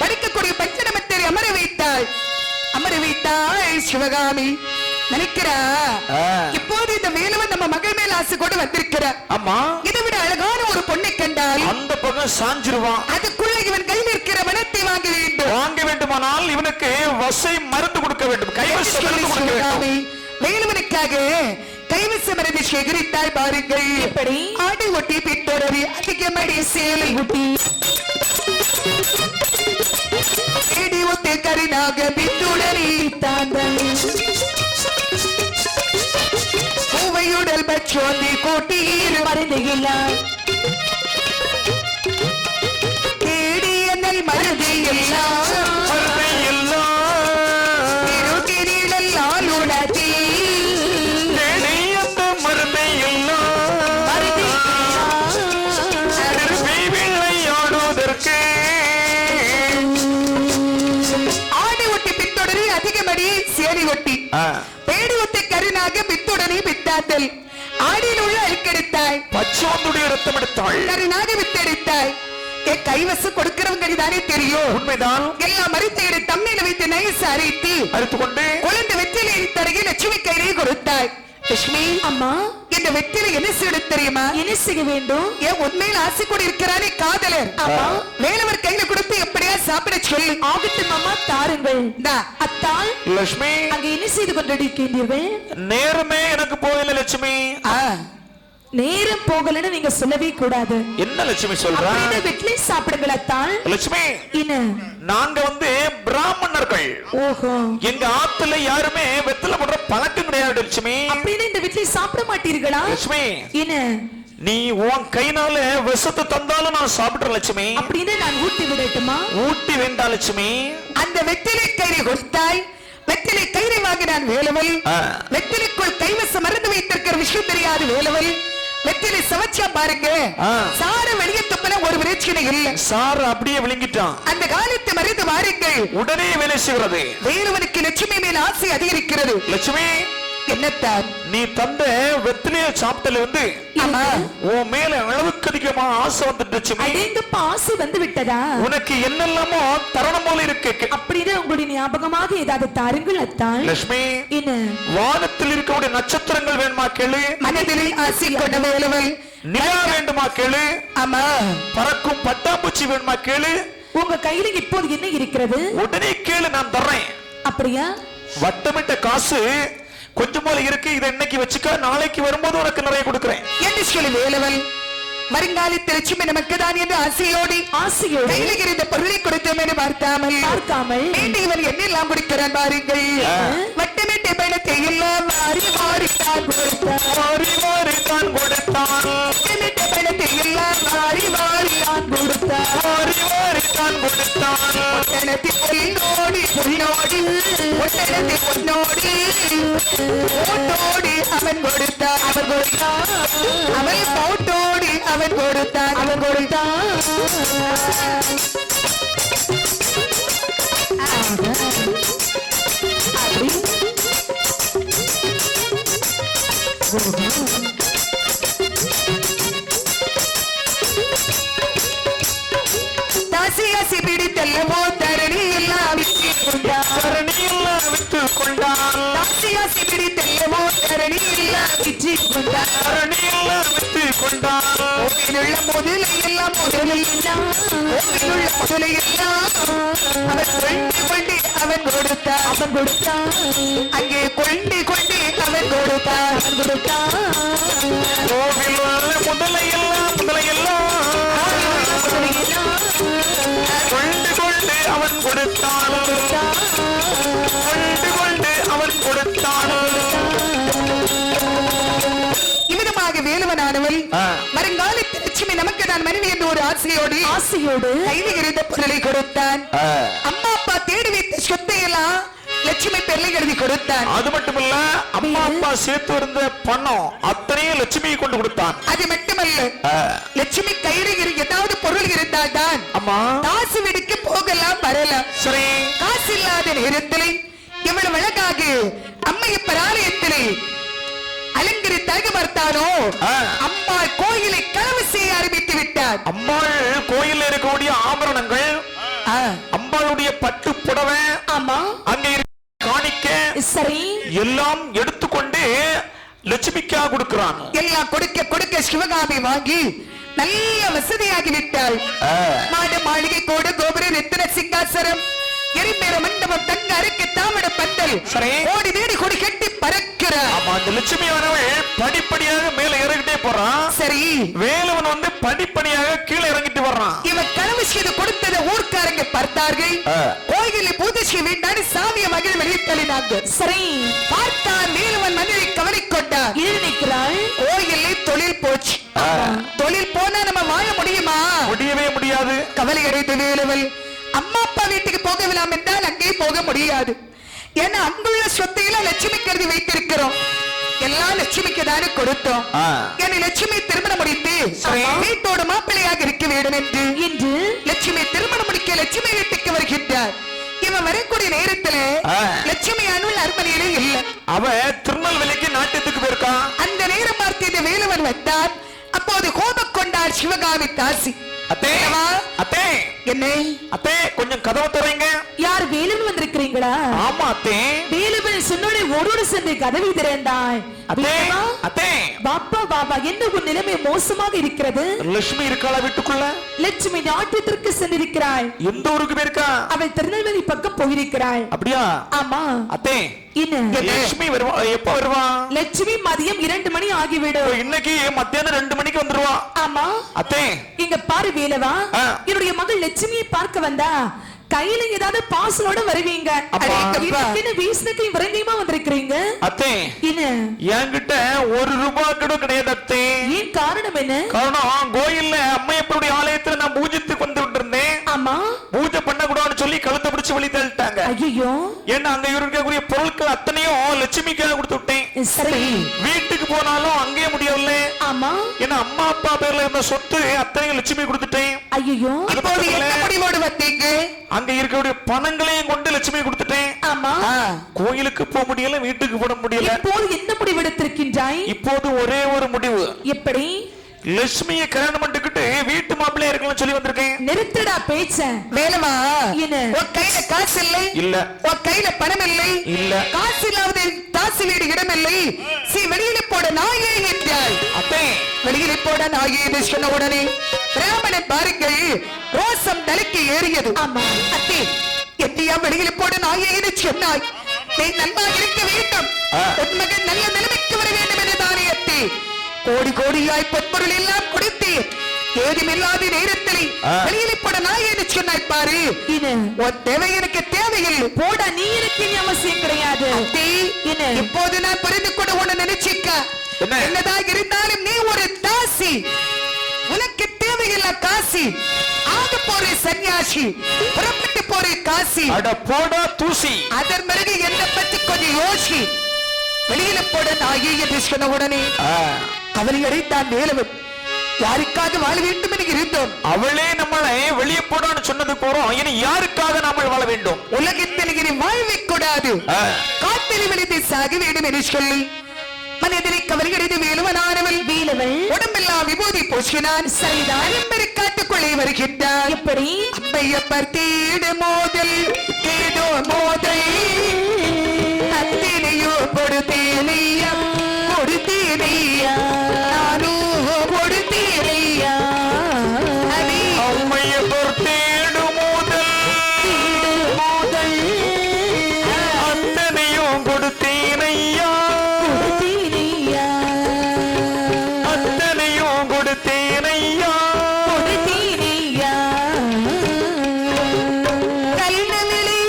படிக்கக்கூடிய பஞ்சநமத்தை அமர வைத்தாள். சிவகாமி நினைக்கிறா, இப்போது இந்த வேலவன் நம்ம மகள் மேல் ஆசை கூட வந்திருக்கிற. ஆமா, இதை விட அழகான ஒரு பொண்ணை கண்டால் அந்த பக்கம் சாஞ்சிருவான். அதுக்குள்ள இவன் கையில் இருக்கிற மனத்தை வாங்க வேண்டும். வாங்க வேண்டுமானால் இவனுக்கு வசை மருந்து கொடுக்க வேண்டும். கைவச மருந்து கொடுக்க வேண்டும். வேலவனுக்காக கைவச மருந்து சேகரித்தாய் பாருங்கள். எப்படி? ஆடி ஒட்டி பின்தொடரி அதிகமடி சேலை ஊட்டி ஏடி ஒத்தே கரிநாக பின்தொடரி தாந்தல் பூவையுடல் பச்சோந்தி கோட்டீர் மருந்துகிறார் தேடிய நல் மருது எல்லாம் திருக்கிரிடல் ஆளுடத்தி ஒட்டி பேடி ஒத்தை கருணாக பித்துடனே பித்தாத்தல் ஆடியில் உள்ள அழுக்கெடுத்தாய் பச்சோந்துடைய ரத்தம் எடுத்தாள். கருணாக வித்தெடுத்தாய். கைவசு கொடுக்கிறவங்க தானே தெரியும். உண்மைதான். எல்லா மருத்தையை தம்மையில வைத்து நைச அரைத்து அறுத்துக்கொண்டு குழந்தை வெற்றிலை தரையில் லட்சுமி கையிலே கொடுத்தாய். லட்சுமி, அம்மா, இந்த வெற்றிலை என்ன செய்ய தெரியுமா? என்ன செய்ய வேண்டும்? ஏன் உண்மையில் ஆசை கூட இருக்கிறானே காதலர். ஆமா, வேலவர் கையில கொடுத்து எப்படியா சாப்பிட சொல்லு. ஆகட்டும் அம்மா, தாருங்கள். அத்தாள் லட்சுமி, அங்க என்ன செய்து கொண்டிருக்கின்றீர்கள்? நேரமே எனக்கு போகல லட்சுமி. நேரம் போகலன்னு நீங்க சொல்லவே கூடாது. என்ன லட்சுமி சொல்ற? வெற்றிலை சாப்பிடுங்கள் அத்தாள். லட்சுமி, என்ன நாங்க பிராமணர்கள். ஓஹோ, எங்க ஆத்துல யாருமே வெத்தலை போடுற பழக்கம் கிடையாது லட்சுமி. அப்படின்னு இந்த வெற்றிலை சாப்பிட மாட்டீர்களா? லட்சுமி, என்ன நீ உன் கைனால விஷத்தை தந்தாலும் நான் சாப்பிடுறேன் லட்சுமி. அப்படின்னு நான் ஊட்டி விடட்டுமா? ஊட்டி வேண்டா லட்சுமி. அந்த வெற்றிலை கயிறை கொடுத்தாய். வெற்றிலை கயிறை வாங்கினான் வேலவல். வெற்றிலைக்குள் கைவச மருந்து வைத்திருக்கிற விஷயம் தெரியாது வேலவல். வெற்றிலை சவச்சா பாருங்க, சார வெளியே துப்பின ஒரு பிரச்சனை இல்லை. சார அப்படியே விழுங்கிட்டான். அந்த காலத்து மருந்து வாருங்கள், உடனே வேலை செய்கிறது. வேலவனுக்கு லட்சுமி மேல் ஆசை அதிகரிக்கிறது. லட்சுமி, என்னத்தான் நீ தந்த வெற்றிலைய சாப்பிட்டல இருந்து உன் மேல அளவுக்கு அதிகமா ஆசை வந்துடுச்சு. ஆசை வந்து விட்டதா? உனக்கு என்னெல்லாமோ தருணம் போல இருக்கு. அப்படின்னு உங்களுடைய ஞாபகமாக ஏதாவது தாருங்கள் அத்தான். லட்சுமி, என்ன வானத்தில் இருக்கக்கூடிய நட்சத்திரங்கள் வேணுமா கேளு. மனதில் ஆசை கொண்ட வேலவல். நிலா வேண்டுமா கேளு. ஆமா, பறக்கும் பட்டாம்பூச்சி வேணுமா கேளு. உங்க கையில இப்போது என்ன இருக்கிறது? உடனே கேளு, நான் தர்றேன். அப்படியா? வட்டமிட்ட காசு கொஞ்சம் போல இருக்கு, இதை இன்னைக்கு வச்சுக்க, நாளைக்கு வரும்போது உனக்கு நிறைய கொடுக்கிறேன் என்று சொல்லி வேலவல் வருங்காலத்தில் லட்சுமி நமக்கு தான் என்று ஆசையோடு கையில் இருந்த பொருளை கொடுத்தோம் என்று பார்க்காமல் இவன் என்னெல்லாம் கொடுக்கிறான் பாருங்கள். வட்டமிட்ட பணத்தை எல்லாம் மாறி மாறித்தான் கொடுத்தான். வட்டமிட்ட பணத்தை எல்லாம் மாறி மாறித்தான் கொடுத்தான். ஒட்டனத்தை பொன்னோடி பொன்னோடி ஒட்டனத்தை பொன்னோடி போட்டோடி அவன் கொடுத்தான். அவன் கொடுத்தான். அவன் போட்டோடி அவன் கொடுத்தான். அவன் கொடுத்தான். தாசி ஆசி பிடித்தல்லவோ தரணி எல்லாம் விற்று கொண்டான். தரணி எல்லாம் விற்று கொண்டான். தாசி ஆசி பிடித்தல்லவோ தரணி எல்லாம் விற்று கொண்டான். தரணி எல்லாம் விற்று கொண்டான். ஓவிலுள்ள முதலை எல்லாம் முதலை எல்லாம் ஓவிலுள்ள முதலை எல்லாம் அவன் கொண்டு கொண்டு அவன் கொடுத்தான். அவன் கொடுத்தான். அங்கே கொண்டு கொண்டு அவன் கொடுத்தான். அவன் கொடுத்தான். ஓவிலுள்ள முதலை எல்லாம் முதலை எல்லாம் கொண்டு கொண்டு அவன் கொடுத்தான். கொண்டு கொண்டு அவன் கொடுத்தான். இவ்விதமாக வேலுவனானவள் வருங்காலத்தில் லட்சுமி நமக்கு நான் மனைவி என்று ஒரு ஆசையோடு கையில் இருந்த பொருளை கொடுத்தான். அம்மா அப்பா தேடி வைத்த சொத்தை எல்லாம் லட்சுமி பேர்ல எழுதி கொடுத்தான். அது மட்டுமல்ல, அம்மா அப்பா சேர்த்து இருந்த பணம் அத்தனையும் லட்சுமியை கொண்டு கொடுத்தான். அது மட்டுமல்ல, லட்சுமி கையில் ஏதாவது பொருள் இருந்தால் தான் அம்மா காசு வீடுக்கு போகலாம் வரலாம். சரி, காசு இல்லாத நேரத்தில் இவ்வளவு அழகாக அம்மையப்பர் ஆலயத்திலே அலங்கரித்தாக பார்த்தானோ அம்மா கோயிலை களவு செய்ய ஆரம்பித்து விட்டார். அம்பாள் கோயில்ல இருக்கக்கூடிய ஆபரணங்கள், அம்பாளுடைய பட்டு புடவை, ஆமா, அங்க காணிக்க சரி, எல்லாம் எடுத்துக்கொண்டு லட்சுமிக்கா கொடுக்கிறான். எல்லாம் கொடுக்க கொடுக்க சிவகாமி வாங்கி நல்ல வசதியாகி விட்டாள். மாடு மாளிகை கோடு கோபுர ரத்தின சிங்காசனம் எரிமேற மண்டபம் தங்க அரைக்கு தாமட பந்தல் ஓடி வீடு கொடி கட்டி பறக்கிறார். அந்த லட்சுமி வரவள் படிப்படியாக மேல இறங்கிட்டே போறான். சரி, வேலவன் வந்து படிப்படியாக கீழே இறங்கிட்டு வர்றான். இவன் கனவு செய்து கொடுத்ததை ஊர்க்காரங்க பார்த்தார்கள். கோயிலில் பூஜை செய்ய வேண்டாம் சாமிய மகிழ் வெளித்தளினார்கள். சரி, பார்த்தார் வேலவன் மனிதை கவனிக்கொண்டார். நிற்கிறாள். கோயிலில் தொழில் போச்சு. தொழில் போனா நம்ம வாழ முடியுமா? முடியவே முடியாது. கவலை அடைந்த வேலவன் அம்மா அப்பா வீட்டுக்கு போகலாம் என்றால் அங்கே போக முடியாது. ஏன்னா அங்குள்ள சொத்தையில லட்சுமி கருதி வைத்திருக்கிறோம். எல்லாம் லட்சுமிக்கு தானே கொடுத்தோம். என்னை லட்சுமி திருமணம் முடித்து வீட்டோடு மாப்பிள்ளையாக இருக்க வேண்டும் என்று லட்சுமி திருமணம் முடிக்க லட்சுமி வீட்டுக்கு வருகின்றார். இவன் வரக்கூடிய நேரத்துல லட்சுமி அனுள் அரண்மனையிலே இல்ல. அவ திருநெல்வேலிக்கு நாட்டத்துக்கு போயிருக்கான். அந்த நேரம் பார்த்து இந்த வேலவன் வந்தார். அப்போது கோபம் கொண்டார் சிவகாமி தாசி. அத்தே, அத்தே, என்ன அத்தே, கொஞ்சம் கதவை தரீங்க. யார் வேலுவன் வந்திருக்கிறீங்களா? ஆமா அத்தே. வேலுவன் சொன்னோட ஓடோடு சென்று கதவை திறந்தாய். அத்தே, அத்தே, பாப்பா பாபா, என்ன உன் நிலைமை மோசமாக இருக்கிறது? லட்சுமி இருக்காளா வீட்டுக்குள்ள? லட்சுமி நாட்டத்திற்கு சென்றிருக்கிறாள். எந்த ஊருக்கு போயிருக்கா? அவள் திருநெல்வேலி பக்கம் போயிருக்கிறாள். அப்படியா? ஆமா அத்தே. லட்சுமி வருவா? எப்ப வருவா? லட்சுமி மதியம் 2 மணி ஆகிவிடும். இன்னைக்கு மத்தியானம் 2 மணிக்கு வந்துருவா. ஆமா அத்தே. இங்க பாரு வேலவா, என்னுடைய மகள் லட்சுமியை பார்க்க வந்தா கையில ஏதாவது பாசலோட வருவீங்க. வீசனத்தை விரைந்தமா வந்திருக்கிறீங்க. அத்தே, என்கிட்ட 1 ரூபாய் கூட கிடையாது அத்தே. ஏன் காரணம் என்ன? காரணம், கோயில்ல அம்மையப்பருடைய ஆலயத்துல நான் பூஜைத்துக்கு வந்துட்டு இருந்தேன். ஆமா, பூஜை பண்ண கூடாதுன்னு சொல்லி கழுத்தை பிடிச்சு வெளியே தள்ளிட்டாங்க. ஐயோ, ஏன்னா அங்க இருக்கக்கூடிய பொருட்கள் அத்தனையும் லட்சுமிக்காக கொடுத்து விட்டேன். சரி, வீட்டுக்கு போனாலும் அங்கேயே முடியவில்லை. ஆமா, ஏன்னா அம்மா அப்பா பேர்ல இருந்த சொத்து அத்தனையும் லட்சுமி கொடுத்துட்டேன். ஐயோ, அப்போது என்ன முடிவோடு வந்தீங்க? அங்க இருக்கக்கூடிய பணங்களையும் கொண்டு லட்சுமி கொடுத்துட்டேன். ஆமா, கோயிலுக்கு போக முடியல, வீட்டுக்கு போட முடியல. இப்போது என்ன முடிவு எடுத்திருக்கின்றாய்? இப்போது ஒரே ஒரு முடிவு. எப்படி? லட்சுமியை கல்யாணம் பண்ணிக்கிட்டு வீட்டு மாப்பிள்ளையா இருக்கலாம் சொல்லி வந்திருக்கேன். நிறுத்தடா பேச்ச. வேலவா, என்ன உன் கையில காசு இல்லை? இல்ல. உன் கையில பணம் இல்லை? இல்ல. காசு இல்லாத தாசி வீடு இடம் இல்லை. வெளியில போட நாயே என்றாள். அத்தே, வெளியில போட நாயே என்று சொன்ன உடனே பிராமணன் பாருங்கள் ரோசம் தலைக்கு ஏறியது. ஆமா, அத்தே, எத்தியா வெளியில போட நாயே என்று சொன்னாய்? நீ நன்றாக இருக்க வேண்டும், உன் மகன் நல்ல நிலைமைக்கு வர வேண்டும் என்று தானே அத்தே. கோடி கோடியாய் பொற்பொருள் எல்லாம் கொடுத்து ஏதுமில்லாத நேரத்தில் வெளியில போட நாய் என்று சொன்னாய் பாரு. உன் தேவை எனக்கு தேவையில்லை. போட நீ எனக்கு அவசியம் கிடையாது. இப்போது நான் புரிந்து கொண்டு உன்னை நினைச்சிக்க. என்னதாக இருந்தாலும் நீ ஒரு தாசி, உனக்கு தேவையில்லை காசி. ஆக போற சன்னியாசி, புறப்பட்டு போற காசி. அட போடா தூசி. அதன் பிறகு என்னை பற்றி கொஞ்சம் யோசி. வெளியில போட நாயே என்று சொன்ன உடனே அவளை அடைத்தான் வேலவன். யாருக்காக வாழ வேண்டும் என்று இருந்தோம். அவளே நம்மளை வெளியே போடான்னு சொன்னது போறோம். இனி யாருக்காக நாம வாழ வேண்டும்? உலகத்தில் இனி வாழ்வை கூடாது, காத்திரி வெளித்து சாக வேண்டும் என்று சொல்லி மனிதனை கவலையடைந்து வேலுவனானவள் உடம்பெல்லாம் விபூதி பூசினான். சரிதான் என்பதை காட்டுக்குள்ளே வருகின்றார். எப்படி? அம்மையப்பர் தேடு மோதல் தேடோ மோதல் அத்தினையோ கொடுத்தேனையா கொடுத்தேனையா நானும் கொடுத்தேனையா. அம்மையப்பர் தேடு மோதல் மோதல் அத்தனையும் கொடுத்தேனையா அத்தனையும் கொடுத்தேனையா கல்நவிலை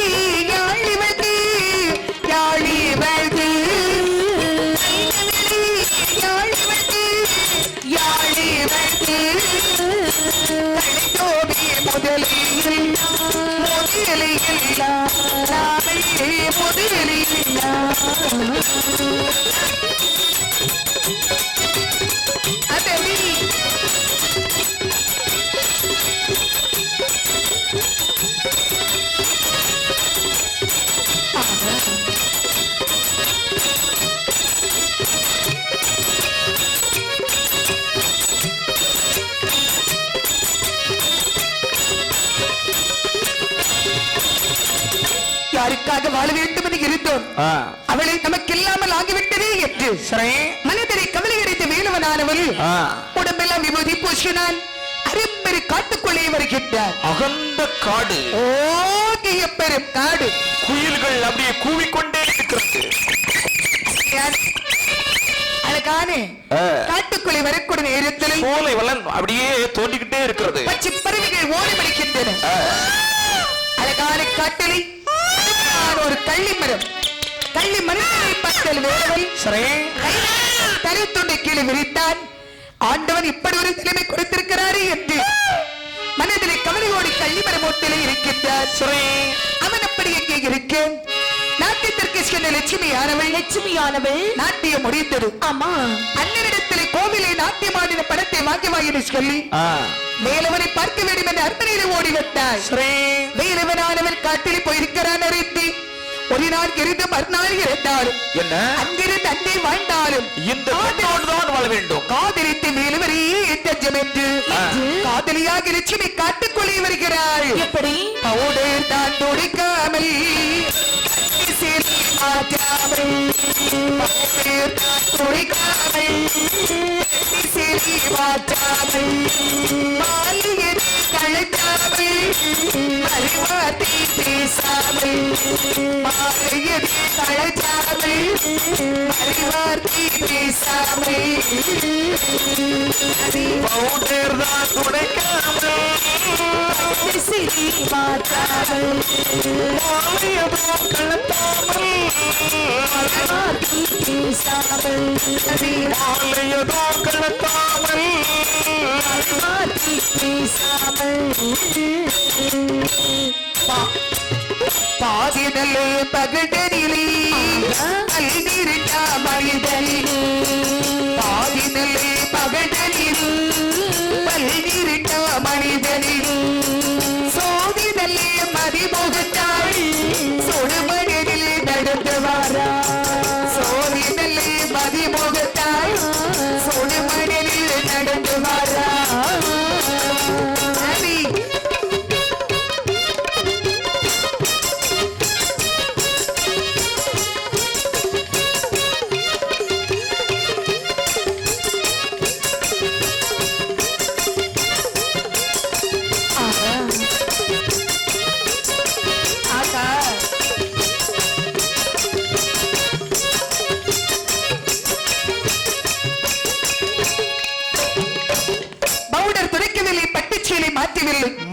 யாழிவது யாழிவது நமக்காக வாழ வேண்டும் என்று இருந்தோம் அவளை நமக்கு இல்லாமல் ஆகிவிட்டதே என்று மனிதரை கவலையடைந்த வேலவனானவள் உடம்பெல்லாம் விபூதி பூசினான் அரும்பெரு காட்டுக்குள்ளே வருகின்றார் அகந்த காடு ஓகிய பெரும் காடு குயில்கள் அப்படியே கூவிக்கொண்டே இருக்கிறது அழகான காட்டுக்குள்ளே வரக்கூடிய நேரத்தில் சோலை வளன் அப்படியே தோண்டிக்கிட்டே இருக்கிறது பச்சை பறவைகள் ஓடி மடிக்கின்றன அழகான காட்டிலே ஒரு கள்ளி மரத்தை பார்த்தல் வேலவன் தலை துண்டை கீழே விரித்தான் ஆண்டவன் இப்படி ஒரு நிலைமை கொடுத்திருக்கிறாரே என்று மனதிலே கவலையோடு கள்ளிமரம் ஓட்டிலே இருக்கின்றார் அவன் அப்படி எங்கே இருக்க நாட்டியத்திற்கு சென்ற லட்சுமியானவள் நாட்டியம் முடிந்தது ஆமா அண்ணனிடத்திலே கோவிலை நாட்டியமாடின படத்தை வாங்கி சொல்லி வேலவனை பார்க்க வேண்டும் என்று அர்ப்பணியில ஓடிவிட்டார் வேலவனானவன் காட்டிலே போயிருக்கிறான் அறிந்து ஒரு நாள் இருந்து மறுநாள் இருந்தாலும் என்ன அங்கிருந்து அன்னை வாழ்ந்தாலும் இந்த தான் வாழ வேண்டும் காதலித்து மேலுவரையே தஞ்சம் என்று காதலியாக லட்சுமி காட்டுக்குள்ளே வருகிறாள் எப்படி பவுடர் தான் துடிக்காமல் மாற்றாமல் பவுடர் தான் துடிக்காமல் மாற்றாமல் மாலியர் களைத்தாமல் அறிவார்த்தை பேசாமல் மாலியர் களைத்தாமல் அறிவார்த்தை பேசாமல் பவுடர் தான் துடைக்காமல் மாற்றாமல் கலத்தாமல் பேசாமல் கலத்தாமல் பாதினலே பகடனிலே அல்லிருட்டா மனிதனிலே பாதினலே பகடனிலே பல்லிருட்டா மனிதனிலே சோதினலே மதிமுகத்தாள் சுடுமணிலே நடந்து வாரா சோதினலே மதிமுகத்தாள் சுடுமணிலே நடந்து வாரா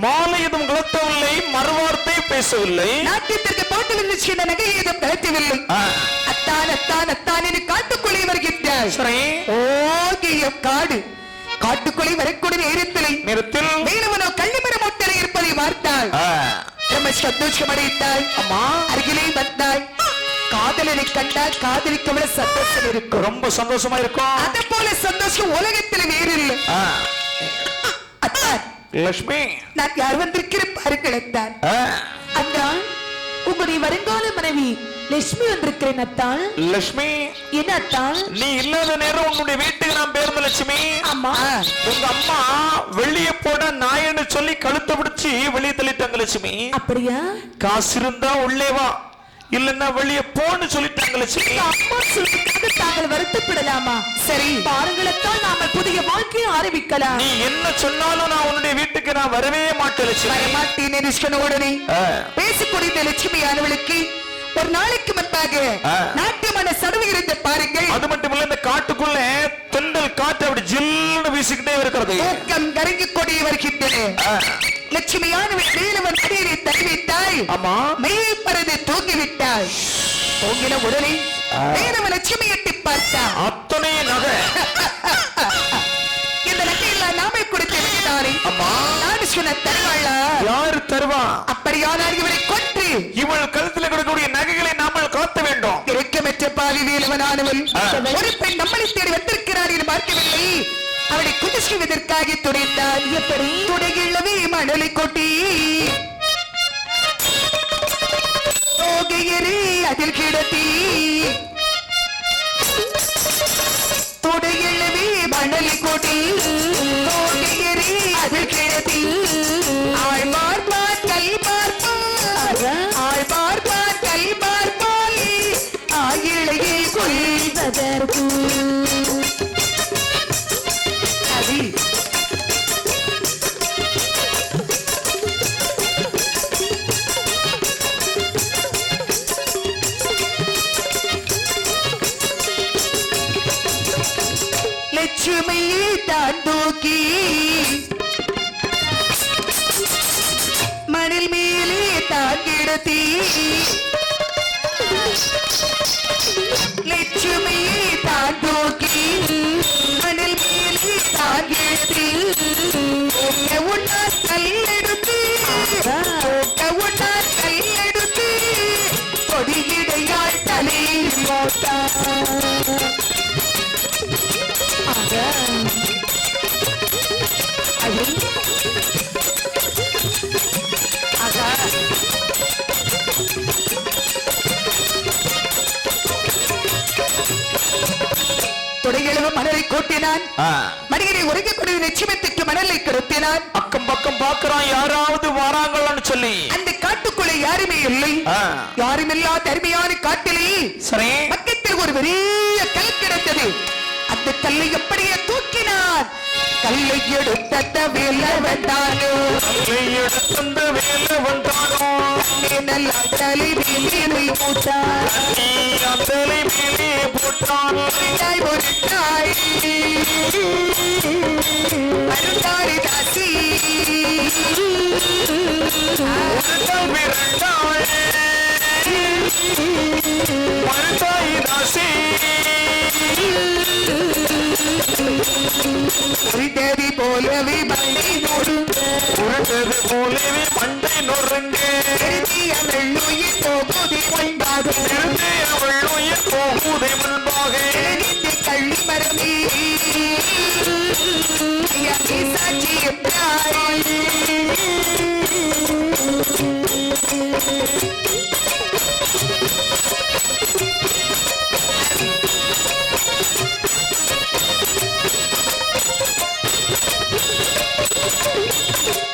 மாலை எதுவும் கலத்தவில்லை மறுவார்த்தை பேசவில்லை நாட்டியத்திற்கு போட்டு வந்து சின்ன நகை ஏதும் கலத்தவில்லை அத்தான் என்று காட்டுக்குள்ளே வருகின்றார் ஓகிய காடு காட்டுக்குள்ளே வரக்கூடிய நேரத்தில் வேலவனோ கள்ளிமரம் ஒட்டலை இருப்பதை பார்த்தாள் ரொம்ப சந்தோஷம் அடைந்தாள் அம்மா அருகிலே வந்தாள் காதலனை கண்டால் காதலிக்க சந்தோஷம் இருக்கும் ரொம்ப சந்தோஷமா இருக்கும் அதை போல சந்தோஷம் உலகத்தில் வேறு இல்லை லட்சுமி நான் யார் வந்திருக்கிறேன் பாருங்கள் அத்தான் அத்தான் உங்களுடைய வருங்கால மனைவி லட்சுமி வந்திருக்கிறேன் அத்தான் லட்சுமி என்ன அத்தான் நீ இல்லாத நேரம் உன்னுடைய வீட்டுக்கு நான் பேர்ந்த லட்சுமி அம்மா உங்க அம்மா வெளியே போட நாயன்னு சொல்லி கழுத்தை பிடிச்சி வெளியே தள்ளிட்டாங்க லட்சுமி அப்படியா காசு இருந்தா உள்ளே வா இல்லன்னா வெளியே போன்னு சொல்லிட்டாங்க லட்சுமி அம்மா சொல்லிட்டு தாங்கள் வருத்தப்படலாமா சரி பாருங்களத்தான் நாம புதிய வாழ்க்கையை ஆரம்பிக்கலாம் நீ என்ன சொன்னாலும் நான் உன்னுடைய வீட்டுக்கு நான் வரவே மாட்டேன் லட்சுமி வரமாட்டேன் உடனே பேசிக்கொடிந்த லட்சுமி ஆனவளுக்கு ஒரு நாளைக்கு முன்பாக நாட்டியமான சடவு இருந்த பாருங்கள் அது மட்டும் இல்ல இந்த காட்டுக்குள்ள தென்றல் காற்று அப்படி ஜில்லுன்னு வீசிக்கிட்டே இருக்கிறது தூக்கம் கரங்கி கொடி வருகின்றன லட்சுமியானவள் வேலவன் அடியை தருவித்தாய் ஆமா மெய் பறந்து தூங்கிவிட்டாய் தூங்கின உடனே வேலவன் லட்சுமி எட்டி பார்த்தா அத்தனை நகை இந்த நகையெல்லாம் நாமே கொடுத்து விட்டாரே அம்மா நான் சொன்ன தருவாளா யாரு தருவா அப்படியானால் இவரை கொன்று இவள் கழுத்துல கிடக்கக்கூடிய நகைகளை நாமல் காத்த வேண்டும் இறக்கமற்ற பாவி வேலவனானவள் ஒரு பெண் நம்மளை தேடி வந்திருக்கிறார் என்று பார்க்கவில்லை அவளை குதிசுவதற்காக துடைத்தார் எப்படி துடைகிழவே மணலை கொட்டி தோகையரே அதில் கிடத்தி துடைகிழவே மணலை கொட்டி தோகையரே அதில் கிடத்தி ஆழ்வார் பாட்டல் பார்ப்பார் ஆழ்வார் பாட்டல் லட்சுமியை தான் தூக்கி மணில் மேலே தான் கிடத்தி லட்சுமியை தான் தூக்கி மணில் மேலே தான் கிடத்தி உன்னா கல்லெடுத்து உன்னா கல்லெடுத்து கொடியிடையாள் தலையில் போட்டார். தொடையளவு மணலை கூட்டினான். மணிகளை உரைக்கக்கூடிய லட்சுமத்துக்கு மணலை கடத்தினான். அக்கம் பக்கம் பாக்குறான் யாராவது வாராங்களான்னு சொல்லி. அந்த காட்டுக்குள்ளே யாருமே இல்லை. யாருமில்லா தருமையான காட்டிலே சரி பக்கத்தில் ஒரு பெரிய கல் கிடந்தது. அந்த கல்லை எப்படியே தூக்கினான். கல்லை எடுத்த வேலை வந்தானோ நல்லா தலை மேலே போட்டான். ஒரு தாய் அருந்தாரி தாசி தேவி போலவே மண்டை நொறுங்கது போலவே மண்டை நொறுங்க அவள் உயிர் போகுதை முன்பாக அவள் உயிர் போகுதை முன்பாக கள்ளி மரமே சாட்சியம்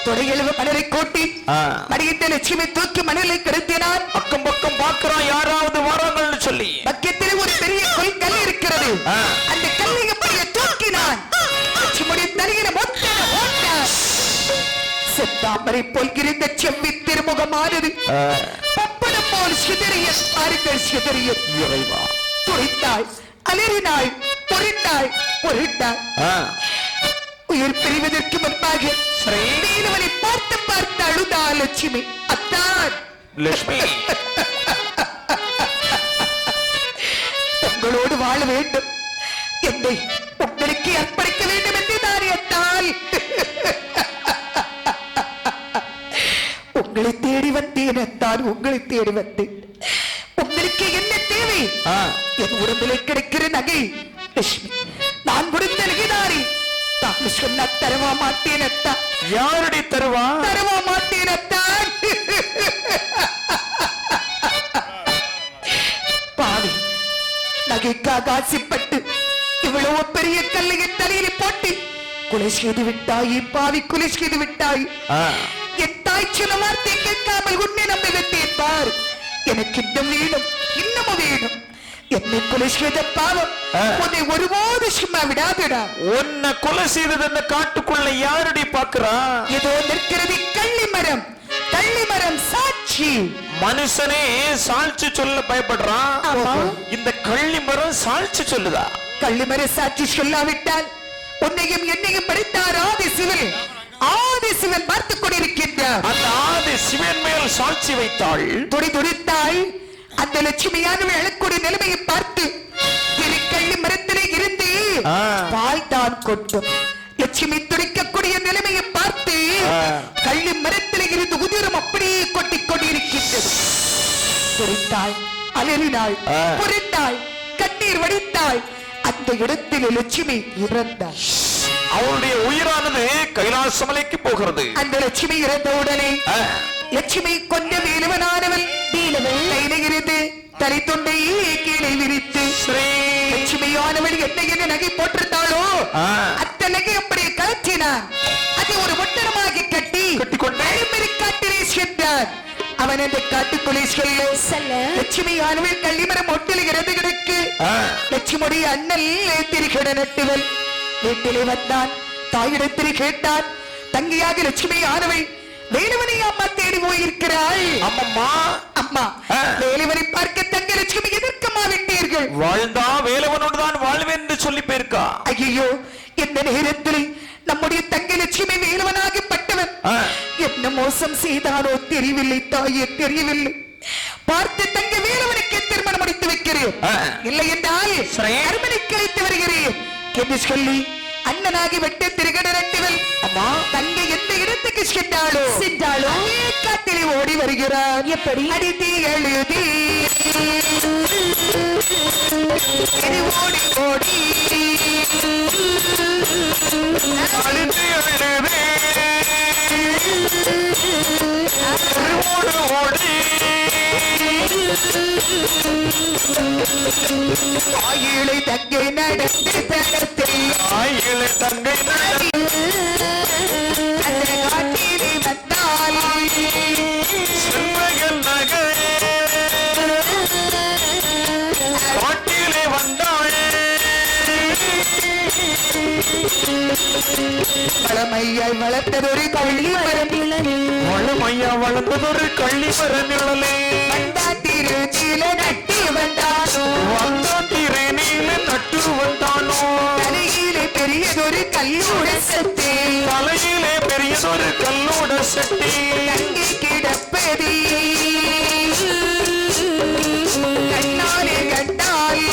தொடையளவு மணலை கூட்டி மடியிட்ட லட்சுமி தூக்கி மணலை கடத்தினான். அக்கம் பக்கம் பாக்குறான் யாராவது வாராங்கள்னு சொல்லி. பக்கத்தில் ஒரு பெரிய கல் இருக்கிறது. அந்த கல்லை எப்படியே தூக்கினான். லட்சுமியுடைய தலையில போட்டான். செத்தாமரை போல் இருந்த செவ்வி திருமுகமானது பப்படம் போல் சிதறிய பாருங்கள் சிதறிய துரைத்தாள் அலறினாள் பொறித்தாள் பொறித்தாள். உயிர் பிரிவதற்கு முன்பாக வேலுவனை பார்த்து பார்த்து அழுதா லட்சுமி. அத்தான் லட்சுமி உங்களோடு வாழ வேண்டும், என்னை உங்களுக்கு அர்ப்பணிக்க வேண்டும் என்று நான் எத்தால் உங்களை தேடி வந்தேன். எத்தான் உங்களை தேடி வந்தேன். உங்களுக்கு என்ன தேவை? என் உடம்பிலே கிடைக்கிற நகை லட்சுமி நான் கொடுத்த நகைதாரி. தாங்கள் சொன்ன தருவா மாட்டேன் அத்தான். யாருடைய தருவா? தருவா மாட்டேன் அத்தான். பாவி நகைக்காக ஆசைப்பட்டு இவ்வளவு பெரிய கல்லையை தலையில் போட்டு கொலை செய்து விட்டாய். பாவி கொலை செய்து விட்டாய். என் தாய் சொன்ன வார்த்தை கேட்காமல் உன்னை நம்பி வைத்தேன். பார் எனக்கு இன்னும் வேணும், இன்னமும் வேணும். என்னை கொலை செய்த பாவம் உன்னை ஒருபோது சும்மா விடாதுடா. உன்னை கொலை செய்தது அந்த காட்டுக்குள்ள யாருடைய பாக்குறா? ஏதோ நிற்கிறது கள்ளிமரம். கள்ளிமரம் சாட்சி. மனுஷனே சாட்சி சொல்ல பயப்படுறான். இந்த கள்ளிமரம் சாட்சி சொல்லுதா? கள்ளிமரம் சாட்சி சொல்லாவிட்டால் உன்னையும் என்னையும் படித்தார் ஆதி சிவன். ஆதி சிவன் பார்த்துக் கொண்டிருக்கின்றார். அந்த ஆதி சிவன் மேல் சாட்சி வைத்தாள். துடி துடித்தாள். அந்த லட்சுமியானவள் அழக்கூடிய நிலைமையை பார்த்து கள்ளி மரத்திலே இருந்து பால் தான் கொட்டும். லட்சுமி துடிக்கக்கூடிய நிலைமையை பார்த்து கள்ளி மரத்திலே இருந்து உதிரம் அப்படியே கொட்டிக் கொண்டிருக்கின்றது. துடித்தாள், அலறினாள், புரிந்தாள், கண்ணீர் வடித்தாள். அந்த இடத்தில் லட்சுமி இறந்தாள். அவளுடைய உயிரானது கைலாசமலைக்கு போகிறது. அந்த லட்சுமி இறந்தவுடனே லட்சுமி கொண்ட வேலுவனானவள் கையிலிருந்து தலை தொண்டையே கீழே விரித்து லட்சுமியானவள் என்ன நகை போட்டிருந்தாளோ அத்த நகை அப்படியே கலற்றினான். அதை ஒரு முட்டரமாக கட்டி காட்டிலே சென்றார். அவன் அந்த காட்டுக்குள்ளே செல்ல லட்சுமியானவள் கள்ளிமரம் ஒட்டில் இறந்து கிடக்கு. லட்சுமியுடைய அண்ணல் திரிகட நட்டுவல் வீட்டிலே வந்தான். தாயிடத்தில் கேட்டான். தங்கியாக லட்சுமி ஆனவள் வேலுவனை அம்மா தேடி போயிருக்கிறாள். அம்மம்மா அம்மா வேலுவனை பார்க்க தங்க லட்சுமி எதற்கம்மா விட்டீர்கள்? வாழ்ந்தா வேலவனோடு தான் வாழ்வேன் என்று சொல்லி போயிருக்கா. ஐயோ, இந்த நேரத்தில் நம்முடைய தங்க லட்சுமி வேலவனாகப்பட்டவன் என்ன மோசம் செய்தானோ தெரியவில்லை தாயே, தெரியவில்லை. பார்த்து தங்க வேலவனுக்கு திருமணம் முடித்து வைக்கிறேன், இல்லை என்றால் அரண்மனைக்கு அழைத்து வருகிறேன் என்று சொல்லி அண்ணனாகி விட்டு திருகட ரெட்டிவல் அம்மா தங்க எந்த இடத்துக்கு சென்றாலோ அதே காட்டிலே ஓடி வருகிறார். எப்படி? அடித்து எழுதி ஓடி ஓடி ஆயிலை தங்கை நடந்து தடத்தில் ஆயிலை தங்கை அந்த காட்டிலே வந்தால் செல்வங்கள் நகை காட்டிலே வந்தாள். வளமையாய் வளர்த்ததொரு கள்ளி மரநிழலே, வளமையா வளர்ந்ததொரு கள்ளி மரநிழலே, வந்தாத்திரு நீல நட்டி வந்தானோ, வந்தாத்திரு நீல நட்டு வந்தானோ, தலையிலே பெரியதொரு கல்லோட சட்டி, தலையிலே பெரியதொரு கல்லோட சட்டி, தங்கி கிடப்பதி கண்ணாலே கண்டால்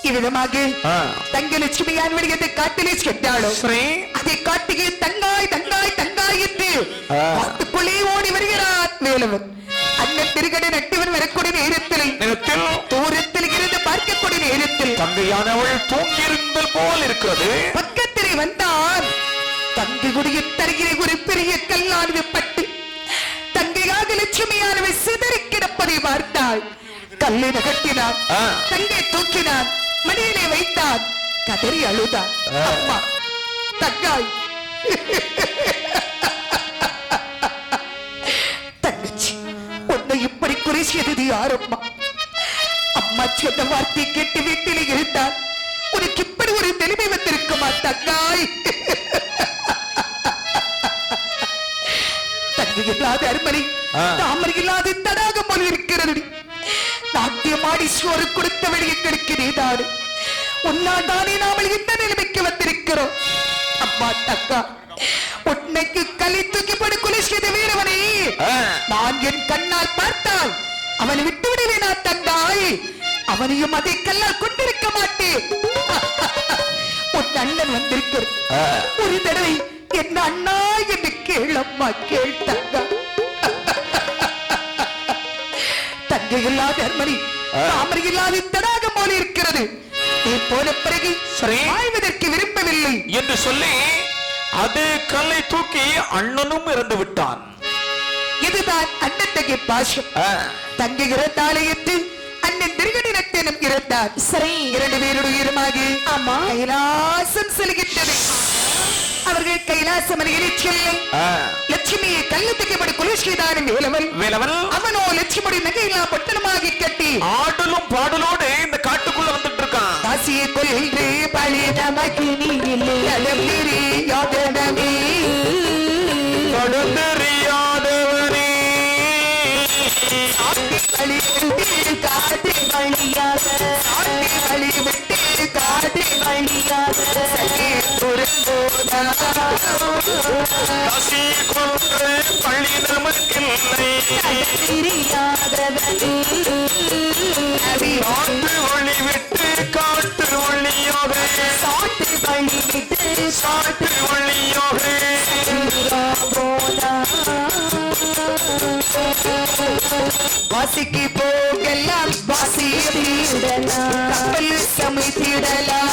இவ்விதமாக தங்க லட்சுமியான் விடுகிற காட்டிலே சென்றாளோ அதை காட்டிலே தங்காய் தங்காய் தங்காய் என்று காட்டுக்குள்ளே ஓடி வருகிறார் வேலவன். அண்ணன் திருகடை நட்டிவன் வரக்கூடிய நேரத்தில் தூரத்தில் இருந்து பார்க்கக்கூடிய நேரத்தில் தங்கையானவள் தூங்கியிருந்தல் போல் இருக்கிறது. பக்கத்திலே வந்தார். தங்கை குடிய தருகிற ஒரு பெரிய கல்லானது பட்டு தங்கையாக லட்சுமியானவை சிதறி கிடப்பதை பார்த்தாள். கல்லை நகட்டினான், தங்கை தூக்கினான், மடியிலே வைத்தான், கதறி அழுதான். அம்மா தங்காய், தங்கச்சி உன்னை இப்படி குறை செய்தது யார் அம்மா? அம்மா சொன்ன வார்த்தை கேட்டு வீட்டிலே இருந்தான். உனக்கு இப்படி ஒரு நிலைமை வந்திருக்குமா தங்காய்? தங்கை இல்லாத அருமனை தாமரை இல்லாத தடாகம் போல் இருக்கிறது. நாட்டியமாடி சோறு கொடுத்த வெளியே கிடைக்கிறேன். உன்னால் தானே நாமல் இந்த நிலைமைக்கு வந்திருக்கிறோம். அம்மா தங்கா, உன்னைக்கு கலை தூக்கி போடு கொலை செய்த வீரவனை நான் என் கண்ணால் பார்த்தால் அவனை விட்டு விடுவேனா தங்காய்? அவனையும் அதை கல்லால் கொண்டிருக்க மாட்டேன். உன் அண்ணன் வந்திருக்கிறது. ஒரு தடவை என்ன அண்ணா என்று கேளம்மா, கேள் தங்கா. தங்கை இல்லாத அர்மணி தாமரை இல்லாத தடாகம் போல இருக்கிறது. நீ போன பிறகு வாழ்வதற்கு விரும்பவில்லை என்று சொல்லி அது கல்லை தூக்கி அண்ணனும் இறந்து விட்டான். இதுதான் அண்ணன் தங்கை பாசம். தங்கை இறந்தாலையிட்டு அண்ணன் திருகடி நட்டனும் இறந்தார். சரி, இரண்டு பேருடைய இருமாகி அம்மா கைலாசம் செல்கின்றது. அவர்கள் கைலாசம் அருகில் செல்லும் லட்சுமியை கள்ளத்துக்கு படி கொலை செய்தாரும் வேலவன் அவனோ லட்சுமி நகையிலா பட்டணமாகி கட்டி ஆடலும் பாடலோடு இந்த காட்டுக்குள்ள வந்துட்டு இருக்கான். காசியை கொல்கின்றே பழி நமக்கு நீ இல்லை அளவிரி யாதனமே கடந்தறியாதவனே வழி விட்டு காற்று வழியாக வழி விட்டு காற்று வழியாக காசி கொன்ற பள்ளி நமக்கில்லை காட்டு வழி விட்டு காட்டு வழியாக சாட்டு வழி விட்டு காட்டு வழியாக வாசிக்கு போகலாம் கப்பல் சமைத்திடலாம்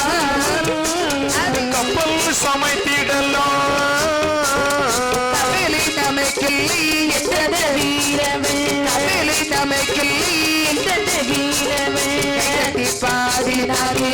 கப்பல் சமைத்திடலாம் கப்பலை நமக்கில்லை என்றது வீரவன் கப்பலை நமக்கில்லை என்றது வீரவன் பாடினாரே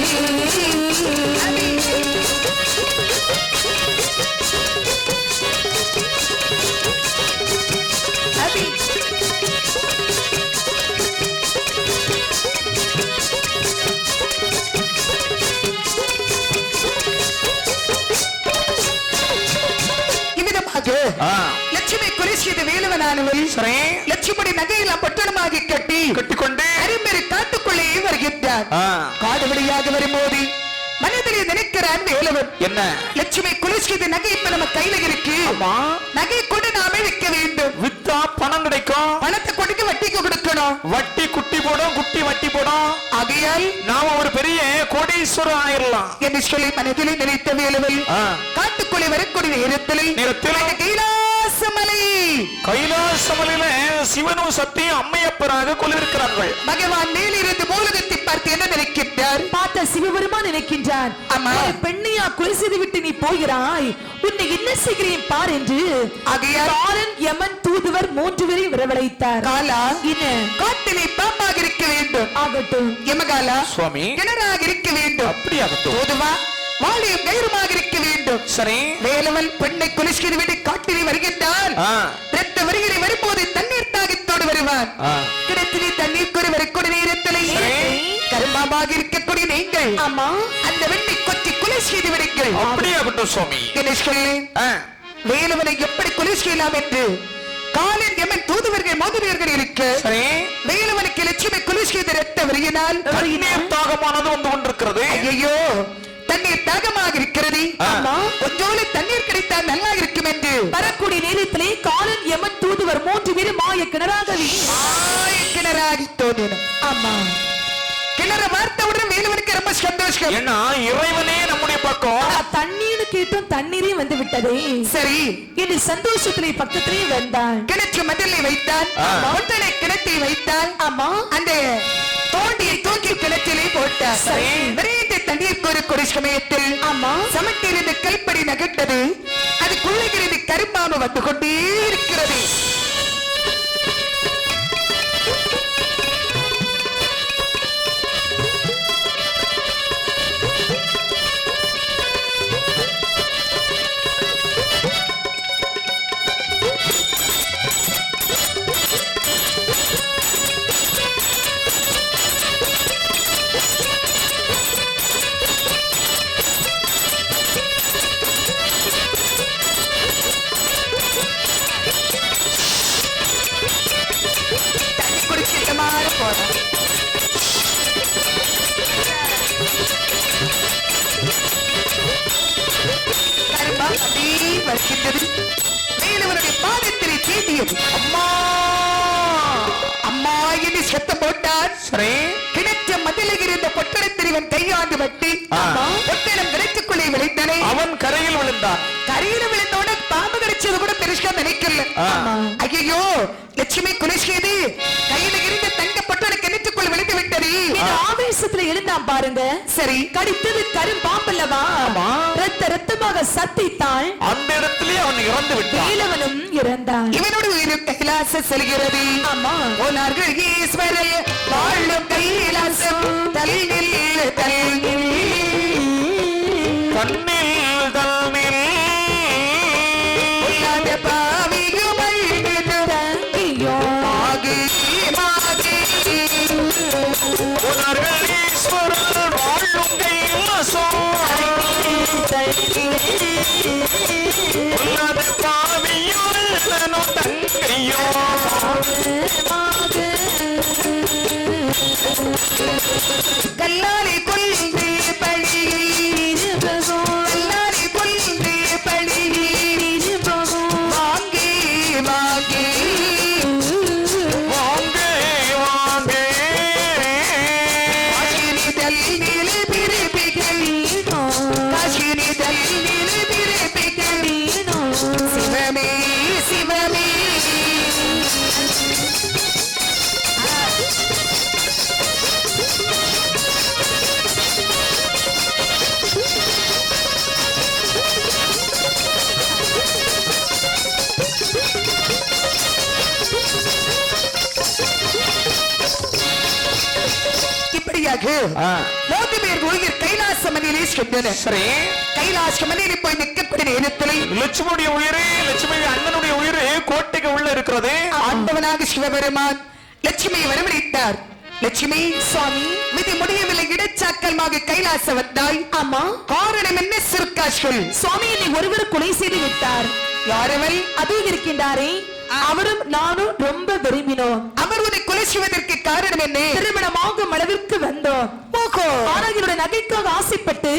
லட்சுமி கொலை செய்த வேலுவனானவள் சரி லட்சுமி நகையெல்லாம் பட்டணமாகி கட்டிக்கொண்டு அரும்பெரு காட்டுக்குள்ளேயே வருகின்றார். காடு வழியாக வரும்போது மனதிலே நினைக்கிறான் வேலவன், என்ன லட்சுமி கொலை செய்த நகை இப்ப நம்ம கையில இருக்கு, நகை கொண்டு நாமே விற்க வேண்டும், வித்தா பணம் கிடைக்கும், பணத்தை கொடுக்க வட்டிக்கு கொடுக்கணும், வட்டி குட்டி போடும் குட்டி வட்டி போடும், ஆகையால் நாம ஒரு பெரிய கோடீஸ்வரர் ஆயிரலாம் என்று சொல்லி மனதிலே நினைத்த வேலவன் காட்டுக்குள்ளே வரக்கூடிய நேரத்தில் கைலாசமலையில சிவனும் சத்தியும் அம்மையப்பராக கொள்ளிருக்கிறார்கள். பகவான் மேலிருந்து பூலகத்தை பார்த்து என்ன நினைக்கின்றார்? பார்த்த சிவபெருமான் நினைக்கின்றான், ஒரு பெண்ணையா கொலை செய்து விட்டு நீ போகிறாய், உன்னை என்ன செய்கிறேன் பார் என்று காலன் யமன் தூதுவர் 3 பேரை வரவழைத்தார். காலா என்ன காட்டிலே பாம்பாக இருக்க வேண்டும், ஆகட்டும். யமகாலா சுவாமி கிணறாக இருக்க வேண்டும், அப்படி ஆகட்டும். தூதுவா வாழியும் கயிறுமாக இருக்க வேண்டும். சரி வேலவன் பெண்ணை கொலை செய்து விட்டு காட்டிலே வருகின்றான். இரத்த வருகிறை வரும்போது தண்ணீர் தாகத்தோடு வருவான். கிணற்றிலே தண்ணீர் கொண்டு வரக்கூடிய நேரத்திலே கரும்பாக இருக்கக்கூடிய நீங்கள் அந்த வெண்ணை கொத்தி கொலை செய்து விடுங்கள். அப்படி ஆகட்டும் சுவாமி. என்ன சொல்லு, வேலவனை எப்படி கொலை செய்யலாம் என்று காலின் யமன் தூதுவர்கள் மோதுவர்கள் இருக்க வேலவனுக்கு லட்சுமி கொலை செய்த இரத்த வருகினால் தண்ணீர் தாகமானது வந்து கொண்டிருக்கிறது. ஐயோ தண்ணீர் தாகமாக இருக்கிறது, கொஞ்சோடு தண்ணீர் கிடைத்தால் நல்லா இருக்கும் என்று வரக்கூடிய நேரத்திலே காலன் யமன் தூதுவர் 3 பேரும் மாய கிணறாகி தோன்றினும். ஆமா, கிணற பார்த்தவுடன் வேலுவனுக்கு ரொம்ப சந்தோஷம். ஏன்னா இறைவனே நம்முடைய பக்கம் தண்ணீர் கேட்டும் தண்ணீரே வந்து விட்டதே. சரி என்று சந்தோஷத்திலே பக்கத்திலே வந்தான். கிணற்று மதிலை வைத்தான், ஒட்டனை கிணத்தை வைத்தான். ஆமா, அந்த தோண்டியை தூக்கி கிணற்றிலே போட்டார். விரைந்த தண்ணீர் ஒரு சமயத்தில் சமட்டிலிருந்து கைப்படி நகர்ந்தது, அது குள்ளைகிறது கரும்பாம்பு வந்து கொண்டே இருக்கிறது. வேலுவனுடைய பாதத்திலே தீண்டியது. அம்மா அம்மா என்று சத்தம் போட்டார். கிணற்ற மதிலில் இருந்த பொட்டணத்தில் இவன் கையாண்டு வட்டி பொட்டணம் கிணற்றுக்குள்ளே விளைந்தனை. அவன் கரையில் விழுந்தான். கரையில் விழுந்தோட பாம்பு கிடைச்சது கூட பெருசா நினைக்கல. ஐயோ லட்சுமி கொலை செய்து கையில் இருந்த தங்க பொட்டணம் கிணற்றுக்குள் விழுந்து விட்டது. ஆவேசத்துல எழுந்தான் பாருங்க. சரி, கடித்தது கரும் பாம்பல்லவா, ரத்தமாக சத்தித்தான். அந்த இடத்திலே அவன் இறந்து விட்டான். வேலவனும் இறந்தான். இவனோட உயிர் கைலாச செல்கிறது. ஆமா, போனார்கள் ஈஸ்வரர் வாழும் கைலாசம் தல்லில் தல்லில் கண்ணில் தல்லில் உள்ளாத பாவியும் தங்கியோ மாகி மாகி போனார்கள் ஈஸ்வரர் வாழும் கைலாசம் உள்ளாத பாவியும் தங்கியோ கல்லாரி கொல்வி பழி கல்லாரி கொல்வி பழி வாங்கி வாங்கி வாங்கே வாங்கே காசினி தல்லில் பிரிப்பிகள் காசினி தல்லில் பிரிப்பிகள் சிவமே சிவமே இப்படியாக 3 பேர் உயிர் கைலாச மலையிலே சென்றனர். கைலாச மலையில் போய் நிற்கக்கூடிய நேரத்தில் லட்சுமியுடைய உயிரே லட்சுமி அண்ணனுடைய உயிரே கோட்டைக்கு உள்ள இருக்கிறது. ஆண்டவனாக சிவபெருமான் லட்சுமியை வரவழைத்தார். லட்சுமி சுவாமி விதி முடியவில்லை, இடச்சாக்கல்மாக கைலாச வந்தாய். ஆமா, காரணம் என்ன? சிறுக்காஷ்கள் சுவாமி என்னை ஒருவர் கொலை செய்து விட்டார். யாரவள்? அதுவும் இருக்கின்றாரே, அவரும் நானும் ரொம்ப விரும்பினோம். அவர் உன்னை கொலை செய்வதற்கு காரணம் என்ன? திருமணமாகும் அளவிற்கு வந்தோம். ஆனா என்னுடைய நகைக்காக ஆசைப்பட்டு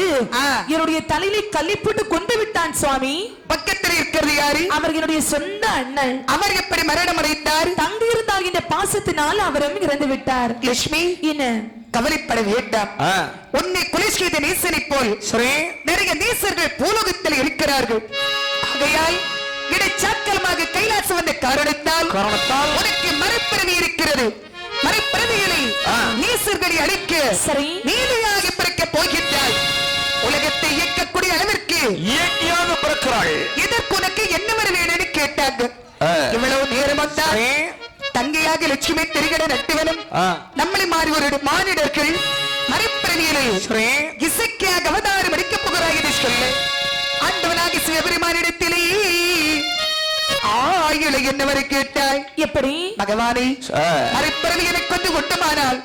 என்னுடைய தலையில கல்லை போட்டு கொண்டு விட்டான் சுவாமி. பக்கத்தில் இருக்கிறது யாரு? அவர் என்னுடைய சொந்த அண்ணன். அவர் எப்படி மரணம் அடைந்தார்? தங்கி இருந்தால் இந்த பாசத்தினால் அவரும் இறந்து விட்டார். லட்சுமி, என்ன கவலைப்பட வேண்டாம். உன்னை கொலை செய்த நேசனை போல் நிறைய நேசர்கள் பூலோகத்தில் இருக்கிறார்கள். ஆகையால் இடைச்சாக்கலமாக கைலாசம் வந்த காரணத்தால் உனக்கு மறுபிறவி இருக்கிறது. மறுபிறவிகளை நேசர்களை அழிக்க நீதியாக பிறக்க போகின்றாய். உலகத்தை இயக்கக்கூடிய அளவிற்கு இயக்கியாக பிறக்கிறாள். இதற்கு உனக்கு என்ன வர வேணும்னு கேட்டாங்க. இவ்வளவு நேரம் வந்தால் தங்கையாக லட்சுமி தெரிகிற நட்டுவனும் நம்மளை மாறி ஒரு மானிடர்கள் மறுபிறவிகளை இசைக்காக அவதாரம் அடிக்கப் போகிறாய் என்று சொல்ல ஆண்டவனாக சிவபெருமானிடத்திலே ஆயுளை என்னவரை கேட்டாய். எப்படி? பகவானே, மறுபிறவி எனக்கு கொண்டு கொண்டுமானால்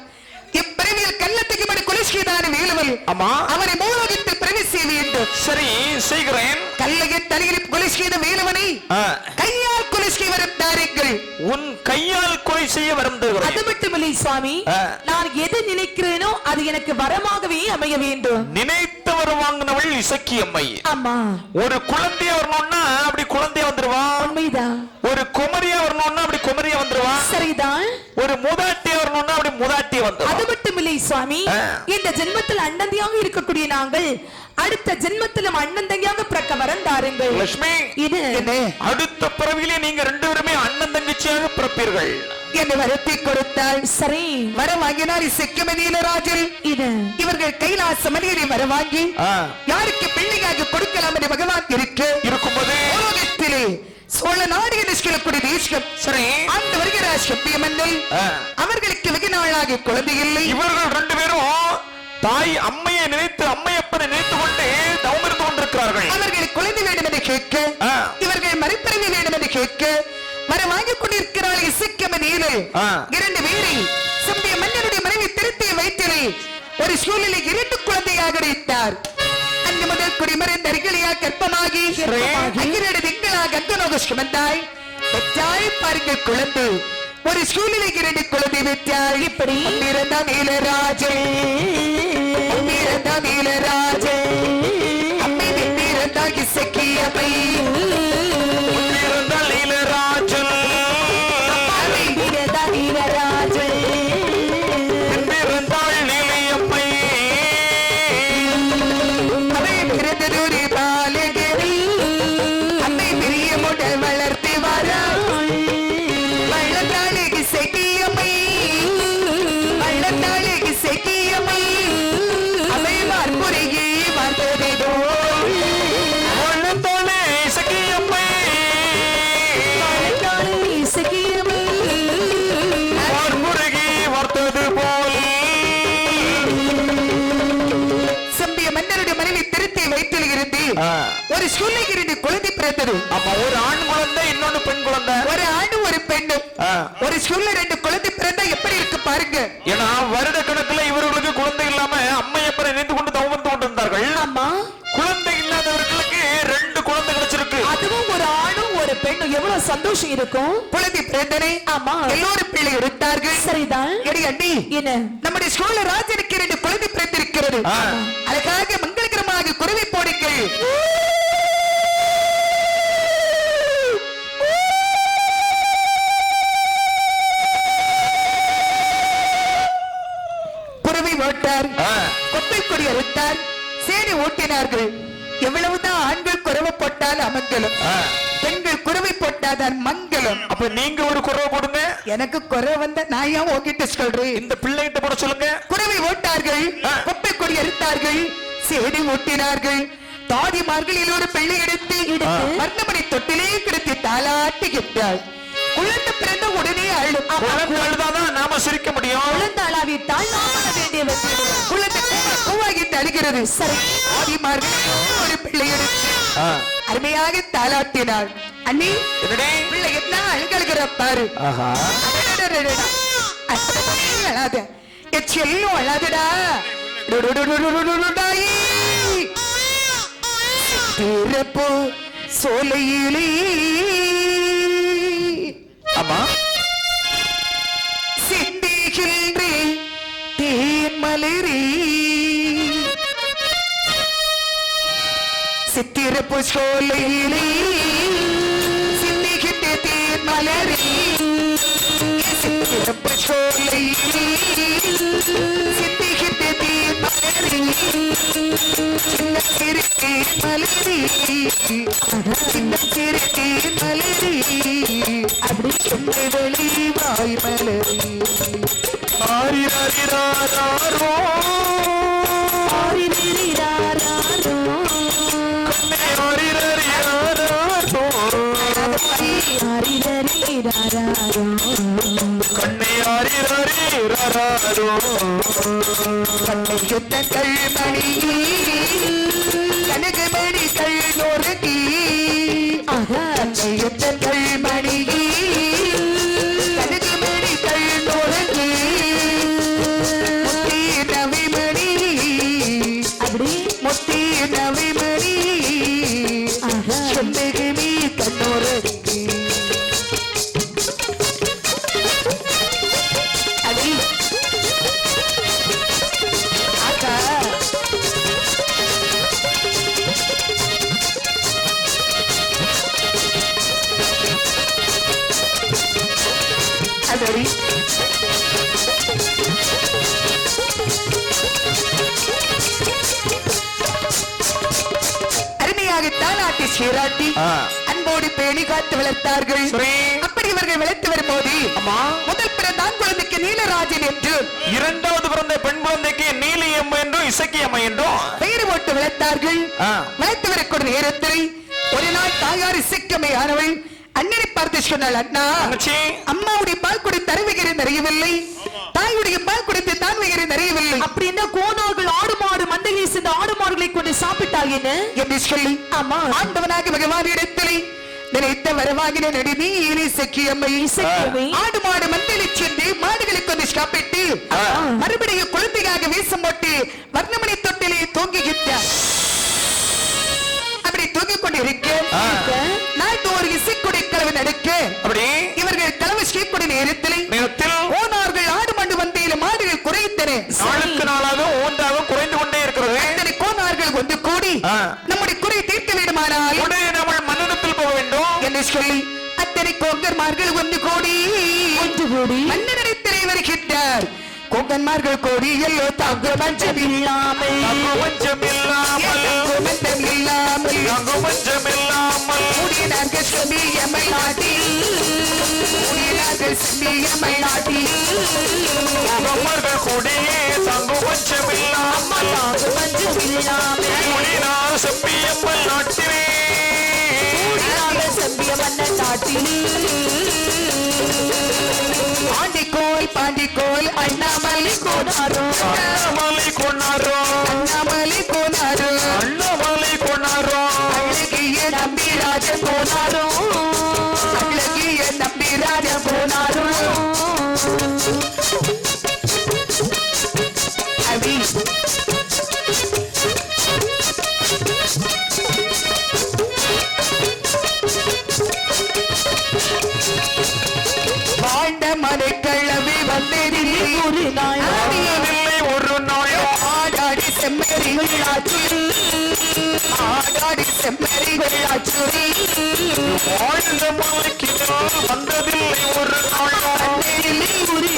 இப்பிறவியில் கள்ளத்துக்கு மணி கொலை செய்தான வேலுவல் அவனை மூலகத்தில் பிரவேசி வேண்டும். சரி, செய்கிறேன். கல்லையின் தலையில் கொலை செய்த வேலுவனை கையால் கொலை செய்ய வரும் தாருங்கள். உன் கையால் கொலை செய்ய வரும். அது மட்டுமில்லை சுவாமி, நான் எது நினைக்கிறேனோ அது எனக்கு வரமாகவே அமைய வேண்டும். நினைத்தவர் வாங்கினவள் இசக்கி அம்மை. ஆமா, ஒரு குழந்தைய வரணும்னா அப்படி குழந்தைய வந்துருவா. உண்மைதான். ஒரு குமரியா வரணும்னா அப்படி குமரியா வந்துருவா. சரிதான். ஒரு மூதாட்டிய வரணும்னா அப்படி மூதாட்டிய வந்துருவா. அது மட்டுமில்லை சுவாமி, இந்த ஜென்மத்தில் அண்ணந்தியாக இருக்கக்கூடிய நாங்கள் அடுத்த ஜென்மத்திலும் அண்ணன் தங்கியாக பிறக்க வரம் தாருங்கள். லட்சுமி, இது அடுத்த பிறவிலே நீங்க ரெண்டு பேருமே அண்ணன் தங்கச்சியாக பிறப்பீர்கள் என்று வரத்தை கொடுத்தால் சரி. வர வாங்கினால் இசைக்கமதியிலராஜில் இது இவர்கள் கைலாச மணியை வர வாங்கி யாருக்கு பிள்ளையாக கொடுக்கலாம் என்று பகவான் இருக்கும்போது உலகத்திலே சோழ நாடு என்று சொல்லக்கூடிய தேசம் சரி அந்த வருகிறார் செப்பிய மன்னல் அவர்களுக்கு வெகு நாளாக குழந்தை இல்லை. இவர்கள் ரெண்டு பேரும் தாய் அம்மையை நினைத்து அம்மையப்பனை நினைத்துக் கொண்டு தவம் இருந்து கொண்டிருக்கிறார்கள். அவர்கள் குழந்தை வேண்டும் என்று கேட்க இவர்கள் மறுபிறவி வேண்டும் என்று கேட்க வர வாங்கிக் கொண்டிருக்கிறாள் இசைக்கமதியிலே இரண்டு பேரை செம்பிய மன்னனுடைய மனைவி திருத்திய வயிற்றிலே ஒரு சூழலை இரண்டு குழந்தையாக அடைத்தார். அங்கு முதல் குடிமறைந்த அருகிலையா கற்பமாகி அங்கிரடு திங்களாக அங்கனோக சுமந்தாய் பெற்றாய். பாருங்கள் குழந்தை ஒரு சூழ்நிலை இரண்டு குழந்தை பெற்றாய். இப்படி பிறந்த நீலராஜே பிறந்த நீலராஜே அம்மை பிறந்தால் இசக்கி அம்மை பிறந்த நீலராஜன் பிறந்த நீலராஜன் பிறந்தாள் நீலையம்மை அவை பிறந்ததொரு பாலகரி அம்மை பெரிய முடல் வளர்த்து வராள். வள்ளத்தாளுக்கு செக்கியம்மை வள்ளத்தாளுக்கு செக்கியம்மை அவை மார்புரையே வந்ததோ வள்ளத்தாளே இசக்கியம்மை இசைக்கியம்மை மார்புருகி வர்த்தது போல். செம்பிய மன்னருடைய மனைவி திருத்தி வயிற்றில் இருந்து ஒரு சூழ்நிலை இருந்து குழந்தை பிறந்தது. ஆமா, ஒரு ஆண் குழந்தை இன்னொன்னு பெண் குழந்தை. ஒரு ஆணும் ஒரு பெண்ணும் ஒரு சூழ்நிலை ரெண்டு குழந்தை பிறந்தா எப்படி இருக்கு பாருங்க. ஏன்னா வருட கணக்குல இவர்களுக்கு குழந்தை இல்லாம அம்மையப்பனை நினைத்து கொண்டு தவம் வந்து கொண்டிருந்தார்கள். ஆமா, குழந்தை இல்லாதவர்களுக்கு ரெண்டு குழந்தை கிடைச்சிருக்கு. அதுவும் ஒரு ஆணும் ஒரு பெண்ணும் எவ்வளவு சந்தோஷம் இருக்கும். குழந்தை பிறந்தனை. ஆமா, எல்லோரும் பிள்ளை எடுத்தார்கள். சரிதான். எடி அண்ணி, என்ன நம்முடைய சோழ ராஜனுக்கு இரண்டு குழந்தை பிறந்திருக்கிறது. அதுக்காக மங்களகரமாக குருவி போடுங்கள். குருவி ஓட்டார், கொப்பை கொடி அறுத்தார், சேனை ஓட்டினார்கள். எவ்வளவுதான் ஆண்கள் குறவை போட்டால் அமங்கலம், பெண்கள் குறவை போட்டாதான் மங்களம். அப்ப நீங்க ஒரு குறவை போடுங்க. எனக்கு குறை வந்த நான் ஏன் உங்ககிட்ட சொல்றேன்? இந்த பிள்ளைகிட்ட போட சொல்லுங்க. குறவை ஓட்டார்கள், கொப்பை கொடி அறுத்தார்கள், சேனை ஓட்டினார்கள். தாதிமார்கள் எல்லோரும் பிள்ளை எடுத்து வர்ணமணி தொட்டிலே கிடத்தி தாளாட்டுகின்றாள். குழந்தை பிறந்த உடனே அழும். குழந்தை அழுதாதான் நாம சிரிக்க முடியும். குழந்தை அழாவிட்டால் நாம் அழ வேண்டியவர். குழந்தை பூவாகிட்டு அழுகிறது. சரி, தாதிமார்கள் ஒரு பிள்ளை எடுத்து அருமையாக தாளாட்டினாள். அண்ணி, பிள்ளை என்ன அழுகழுகிற பாரு. அழாத செல்லும் அழாதடா. சிறப்பு சோலையிலே ஆமா சிந்திகின்றேன் தேன்மலரே சித்திரப்பு சோலையிலே சிந்திகின்ற தேன்மலரே சித்திரப்பு சோலையிலே சிந்திகின்ற தேன்மலரே சின்ன சிறு தேன்மலரே சின்ன சிறு தேன்மலரே அப்படி சொன்ன வெளி வாய் மலரே ஆரிராரிராரோ ஆரிரிராரோ கண்ணே ஆரிராரிராரோ ஆரிரிராரோ கண்ணே ஆரிராரிராரோ கண்ணை யுத்த கல்மணி கனகமணி கல்லோரதி கண்ணை யுத்த கல்மணி கனகமணி கல்லோரதி முத்தி நவிமணி அப்படி முத்தி நவிமணி சொந்தகமி கண்ணோரதி அடி அக்கா அதடி அருமையாக தாலாட்டி சீராட்டி அன்போடு பேணி காத்து வளர்த்தார்கள் சரி. அப்படி இவர்கள் வளர்த்து வரும்போது ஆமா முதல் பிறந்தான் குழந்தைக்கு நீலராஜன் என்று இரண்டாவது பிறந்த பெண் குழந்தைக்கு நீலி அம்மா என்றும் இசக்கி அம்மா என்றும் பெயர் போட்டு வளர்த்தார்கள் வளர்த்து வரக்கூடிய நேரத்தில் ஒரு நாள் தாயார் இசைக்கமை ஆனவள் அண்ணனை பார்த்து சொன்னாள், அண்ணா தங்கச்சி, அம்மாவுடைய பால் குடித்து அறிவுகிறேன் அறியவில்லை, தாயுடைய பால் குடித்து தான் வைகிறேன் அறியவில்லை அப்படின்னா கோனார்கள் ஆடு மாடு மந்தையை சேர்ந்த ஆடு மாடுகளை கொண்டு சாப்பிட்டாங்க என்று சொல்லி ஆமா ஆண்டவனாக பகவான் இடத்திலே நினைத்த வரவாகின நடுநீலி சக்கியம்மை இசக்கியம்மை. ஆடு மாடு மந்தையை சென்று மாடுகளை கொண்டு சாப்பிட்டு மறுபடியும் குழந்தையாக வீசம் போட்டு வர்ணமணி தொட்டிலே தூங்குகின்றார். அப்படி தூங்கிக் கொண்டிருக்க நாட்டு ஒரு இசைக்குடி கலவு நடக்க அப்படி இவர்கள் கலவு செய்யக்கூடிய நேரத்தில் நேரத்தில் ஓனார்கள் ஆடு மாடு மந்தையில மாடுகள் குறைத்தன. நாளுக்கு நாளாக ஒன்றாக குறைந்து கொண்டே இருக்கிறது. அத்தனை கோனார்கள் வந்து கூடி நம்முடைய குறை தீர்க்க வேண்டுமானால் உடனே நம்ம மன்னனத்தில் போக வேண்டும் என்று சொல்லி அத்தனை கோங்கன்மார்கள் வந்து கூடி மன்னனிடத்திலே வருகின்றார். கோங்கன்மார்கள் கோடி எல்லோ தாங்க மஞ்சம் இல்லாமல் மஞ்சம் இல்லாமல் மஞ்சம் இல்லாமல் மஞ்சம் இல்லாமல் முடியினார்கள் செம்பியம்மை நாட்டி முடியினார்கள் செம்பியம்மை நாட்டி அம்மர்கள் கூடியே தங்கு மஞ்சம் இல்லாமல் மஞ்சள் இல்லாமல் முடினார் செப்பியம்மன் நாட்டிலே செம்பிய மன்னன் நாட்டிலே பாண்டிக்கோள் பாண்டிக்கோள் அண்ணாமலை கோனாரோ அண்ணாமலை கொண்டாரோ அண்ணாமலை கோனாரோ அண்ணாமலை கொண்டாரோ அழகிய நம்பிராஜ கோனாரோ அழகிய நம்பிராஜ கோனாரோ அவி வாழ்ந்த மனைக்கிழமை வந்ததில்லை ஒரு நாள் இல்லை ஒரு நாளும் ஆடாடி செம்மறிகள் ஆச்சுரி ஆடாடி செம்மறிகள் ஆச்சுரி வாழ்ந்த மலைக்கு நான் வந்ததில்லை ஒரு நாளும் ஒரு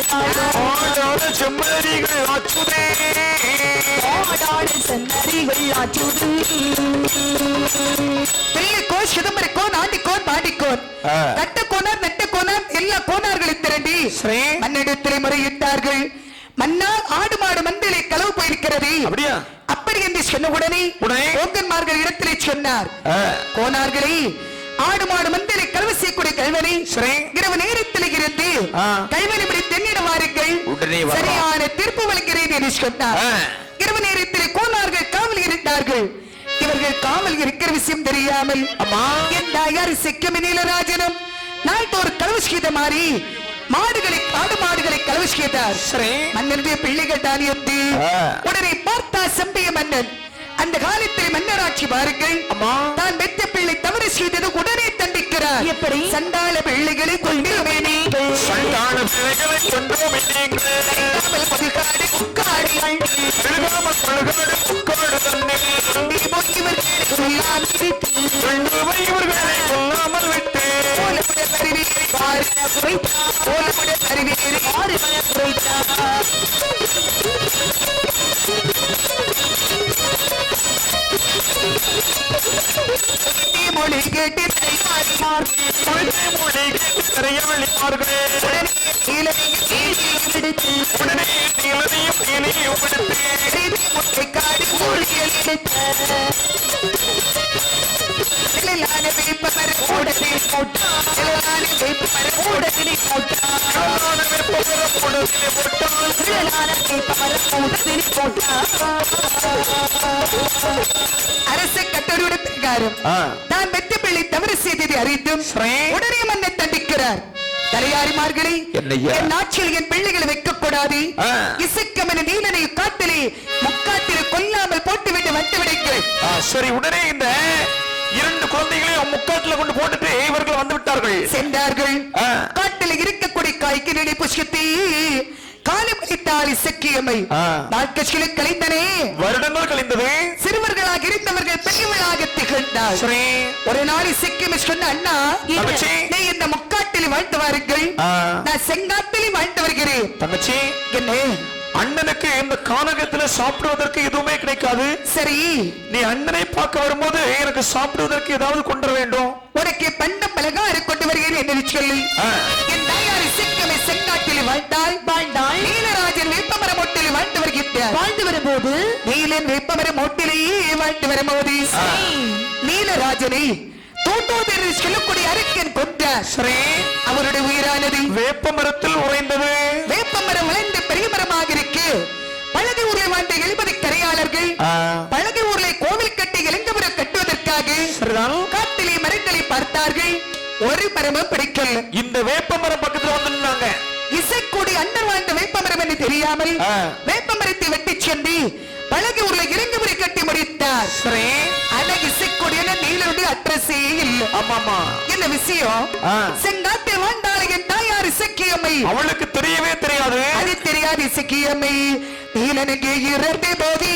ஆடாத செம்மறிகள் ஆச்சுதே ஆடாடு சென்னறிகள் ஆச்சுடு பெரியக்கோ சிதம்பரக்கோ நாட்டிக்கோன் பாண்டிக்கோன் நட்ட கோனார் நட்ட கோனார் எல்லா கோனார்களை திரண்டி சரி. மன்னிடத்திலே முறையிட்டார்கள். மன்னா ஆடு மாடு மந்தையிலே களவு போயிருக்கிறது அப்படியா அப்படி என்று சொன்ன உடனே உடனே? கோங்கன்மார்கள் இடத்திலே சொன்னார், கோனார்களே ஆடு மாடு மந்தையிலே களவு செய்யக்கூடிய கல்வனை சரி. இரவு நேரத்தில் இருந்து கல்வனை இப்படி தென்னிடம் வாருங்கள் உடனே வர்றோம். சரியான தீர்ப்பு வழங்குகிறேன் என்று சொன்னார். இரவு நேரத்தில் கோனார்கள் காவல் இருந்தார்கள். இவர்கள் காவல் இருக்கிற விஷயம் தெரியாமல் அம்மா என் தாயார் செக்கமி நீலராஜனும் நாள்தோறு களவு செய்த மாதிரி மாடுகளை ஆடு மாடுகளை களவு செய்தார். சரி. மன்னனுடைய பிள்ளைகள் தான் என்று உடனே பார்த்தா செம்பிய மன்னன் அந்த காலத்தில் மன்னராட்சி பாருங்கள் அம்மா தான் பெற்ற பிள்ளை தவறு செய்தது உடனே தண்டிக்கிறார். எப்படி? சண்டாள பிள்ளைகளை கொண்டோமே நீங்கள், சண்டாள பிள்ளைகளை கொண்டோமே நீங்கள், பல்காடு முக்காடுகள் திருகாமல் பல்காடு முக்காடு தன்னை இவர்களை சொல்லாமல் விட்டு, இவர்களை கொல்லாமல் விட்டு ஓலமுட கருவேறி பாருன குறைத்தார், ஓலமுட கருவேறி பாருன குறைத்தார். மொழி கேட்டு தைமாறினார், மொழி கேட்டு திரையவழிமார்கள் உடனே நீலனையும் நீலையும் விடுத்து முட்டைக்காடு மூலிகள் எடுத்த நிழலான வேப்பமர கூடத்தில் போட்டார், நிழலான வேப்பமர கூடத்தில் போட்டார், நிழலான வேப்பமர கூடத்தில் போட்டார். அரச கட்டளையுடைய பிரகாரம் தான் வெற்றி பிள்ளை தவறு செய்ததை அறிந்தும் உடனே மன்னை தண்டிக்கிறார். தலையாரிமார்களே, என் ஆட்சியில் என் பிள்ளைகளை வைக்கக்கூடாது, இசைக்கமன நீலனை காட்டிலே முக்காட்டிலே கொல்லாமல் போட்டுவிட்டு வந்து விடுங்கள். சரி, உடனே இந்த இரண்டு குழந்தைகளையும் முக்காட்டில் கொண்டு போட்டுட்டு இவர்கள் வந்து விட்டார்கள். சென்றார்கள். காட்டில் இருக்கக்கூடிய காய்கறி புஷ்கத்தை காலமளித்தாள் இசக்கியம்மை. நாட்கள் கழிந்தனே, வருடங்கள் கழிந்தது. சிறுவர்களாக இருந்தவர்கள் பெரியவர்களாக திகழ்ந்தார். ஒரு நாள் இசக்கியம்மை சொன்ன, அண்ணா நீ இந்த முக்காட்டில் வாழ்ந்து வாருங்கள், நான் செங்காட்டில் வாழ்ந்து வருகிறேன். தங்கச்சி, என்ன அண்ணனுக்கு இந்த கானகத்துல சாப்பிடுவதற்கு எதுவுமே கிடைக்காது. சரி, நீ அண்ணனை பார்க்க வரும்போது எனக்கு சாப்பிடுவதற்கு ஏதாவது கொண்டு வேண்டும். உனக்கு பண்ண பலகாரம் கொண்டு வருகிறேன் என்று சொல்லி என் தாயார் இசைக்கமை செங்காட்டில் வாழ்ந்தாள். நீலராஜன் வேப்பமர மோட்டில் வாழ்ந்து வருகின்றார். வாழ்ந்து வரும்போது நீலன் வேப்பமர மோட்டிலேயே வாழ்ந்து வரும்போது நீலராஜனை தோட்டோதேரி சொல்லக்கூடிய அரக்கன் கொன்றார். அவருடைய உயிரானது வேப்ப மரத்தில் உறைந்தது. வேப்பமரம் விளைந்து பெரிய மரமாக இருக்கு. பழகை ஊரில் வாழ்ந்த 70 கரையாளர்கள் பழகை ஊரில் கோவில் கட்டி இளங்கபுரம் கட்டுவதற்காக காட்டிலே மரங்களை பார்த்தார்கள். ஒரு மரமும் பிடிக்கல. இந்த வேப்ப மரம் பக்கத்துல வந்து நின்னாங்க. இசைக்கூடி அண்ணன் வாழ்ந்த வேப்பமரம் என்று தெரியாமல் வேப்பமரத்தை வெட்டி சென்று பழகை ஊரில் இளங்கபுரம் கட்டி முடித்தார். ஆனா இசைக்கூடியான நீலனுடைய அட்ரஸே இல்லை. ஆமாமா, என்ன விஷயம்? செங்காட்டில் வாழ்ந்தாள் என் தாயார் இசக்கியம்மை. அவளுக்கு தெரியவே தெரியாது. அது தெரியாது இசக்கியம்மை. நீலனுக்கு இறந்த போதி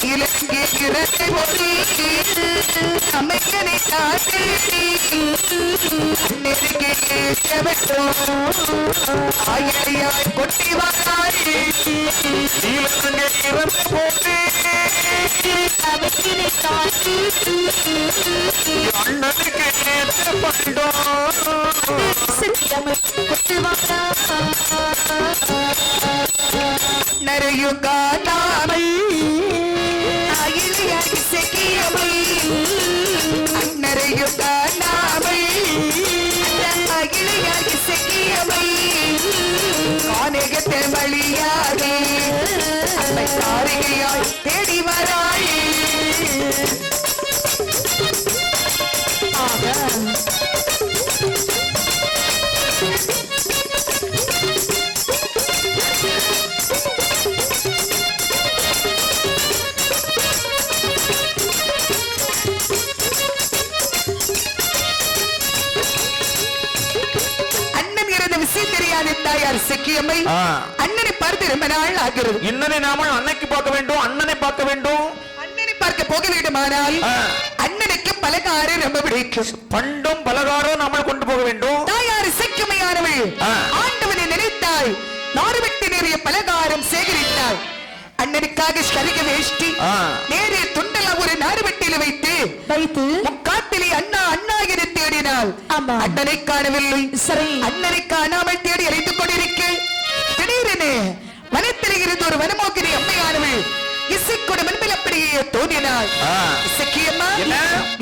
நீலனுக்கு இறந்த போதி அமையனை தாக்கி ஆயாய் கொட்டி வாராய். நீலனுக்கு இறந்த போது அமையனை தாக்கி அண்ணனுக்கு நேற்று பண்டோம் நரையும் காணாமல் அகிலியாகி செக்கியமை. நரையும் காணாமல் அகிலியாகி செக்கியமை. கானகத்தை வழியாகி அந்த காரிகையாய் தேடி வராயே. தாயார் செக்கியம்மை அண்ணனை பார்த்து ரொம்ப நாள் ஆகிறது. இன்னனை நாம அன்னைக்கு பார்க்க வேண்டும், அண்ணனை பார்க்க வேண்டும். அண்ணனை பார்க்க போக வேண்டுமானால் அண்ணனுக்கு பலகாரம் ரொம்ப பிடிக்கும். பண்டும் பலகாரம் நாம கொண்டு போக வேண்டும். தாயார் செக்கியம்மையானவள் ஆண்டவனை நினைத்தாள். நார்வெட்டி நிறைய பலகாரம் சேகரித்தாள். அண்ணனுக்காக சரிக வேஷ்டி நேரே துண்டல ஒரு நார்வெட்டியில் வைத்து காட்டிலே அண்ணா அண்ணா என தேடினாள். அண்ணனை காணவில்லை. சரி, அண்ணனை காணாமல் தேடி அழைத்துக் கொண்டிருக்க திடீரென வனத்தில் இருந்து ஒரு வனமோகினி அம்மையானவள் இசைக்கூட மண்பில் அப்படியே தோன்றினாள். இசக்கியம்மா,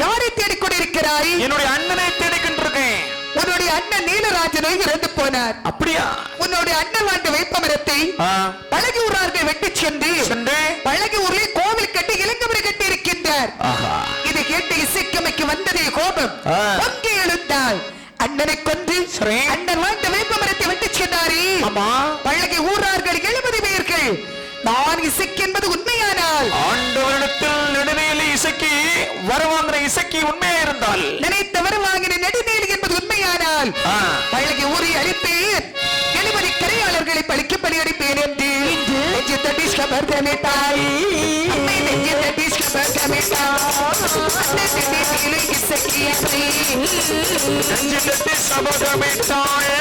யாரை தேடிக்கொண்டிருக்கிறாய்? என்னுடைய அண்ணனை தேடிக்கொண்டிருக்கேன். உன்னுடைய அண்ணன் நீலராஜனை இறந்து போனார். அப்படியா? உன்னுடைய அண்ணன் வாழ்ந்த வேப்பமரத்தை பழகி ஊரார்கள் வெட்டி சென்று பழகி ஊரில் கோவில் கட்டி இளங்கபுரம் கட்டி இருக்கின்றார். இதை கேட்டு இசைக்கமைக்கு வந்ததே கோபம் பொங்கி எழுந்தாள். அண்ணனை கொன்று அண்ணன் வாழ்ந்த வேப்பமரத்தை வெட்டி சென்றாரே. பழகி ஊரார்கள் 70 பேர்கள். நான் இசைக்கு என்பது உண்மையானால் ஆண்டவரிடத்தில் இசக்கி உண்மையா இருந்தால் நினைத்தவர் வாங்கின நெடுநீலி என்பது உண்மையானால் பழகி ஊறி அளிப்பேன் 70 கரையாளர்களை பழிக்க பலியடிப்பேன் என்று நெஞ்சு தட்டி சபர்தமிட்டாய் அம்மை நெஞ்சு தட்டி சபர்தமிட்டாய் இசக்கியத்தை நெஞ்சு தட்டி சபதமிட்டாய்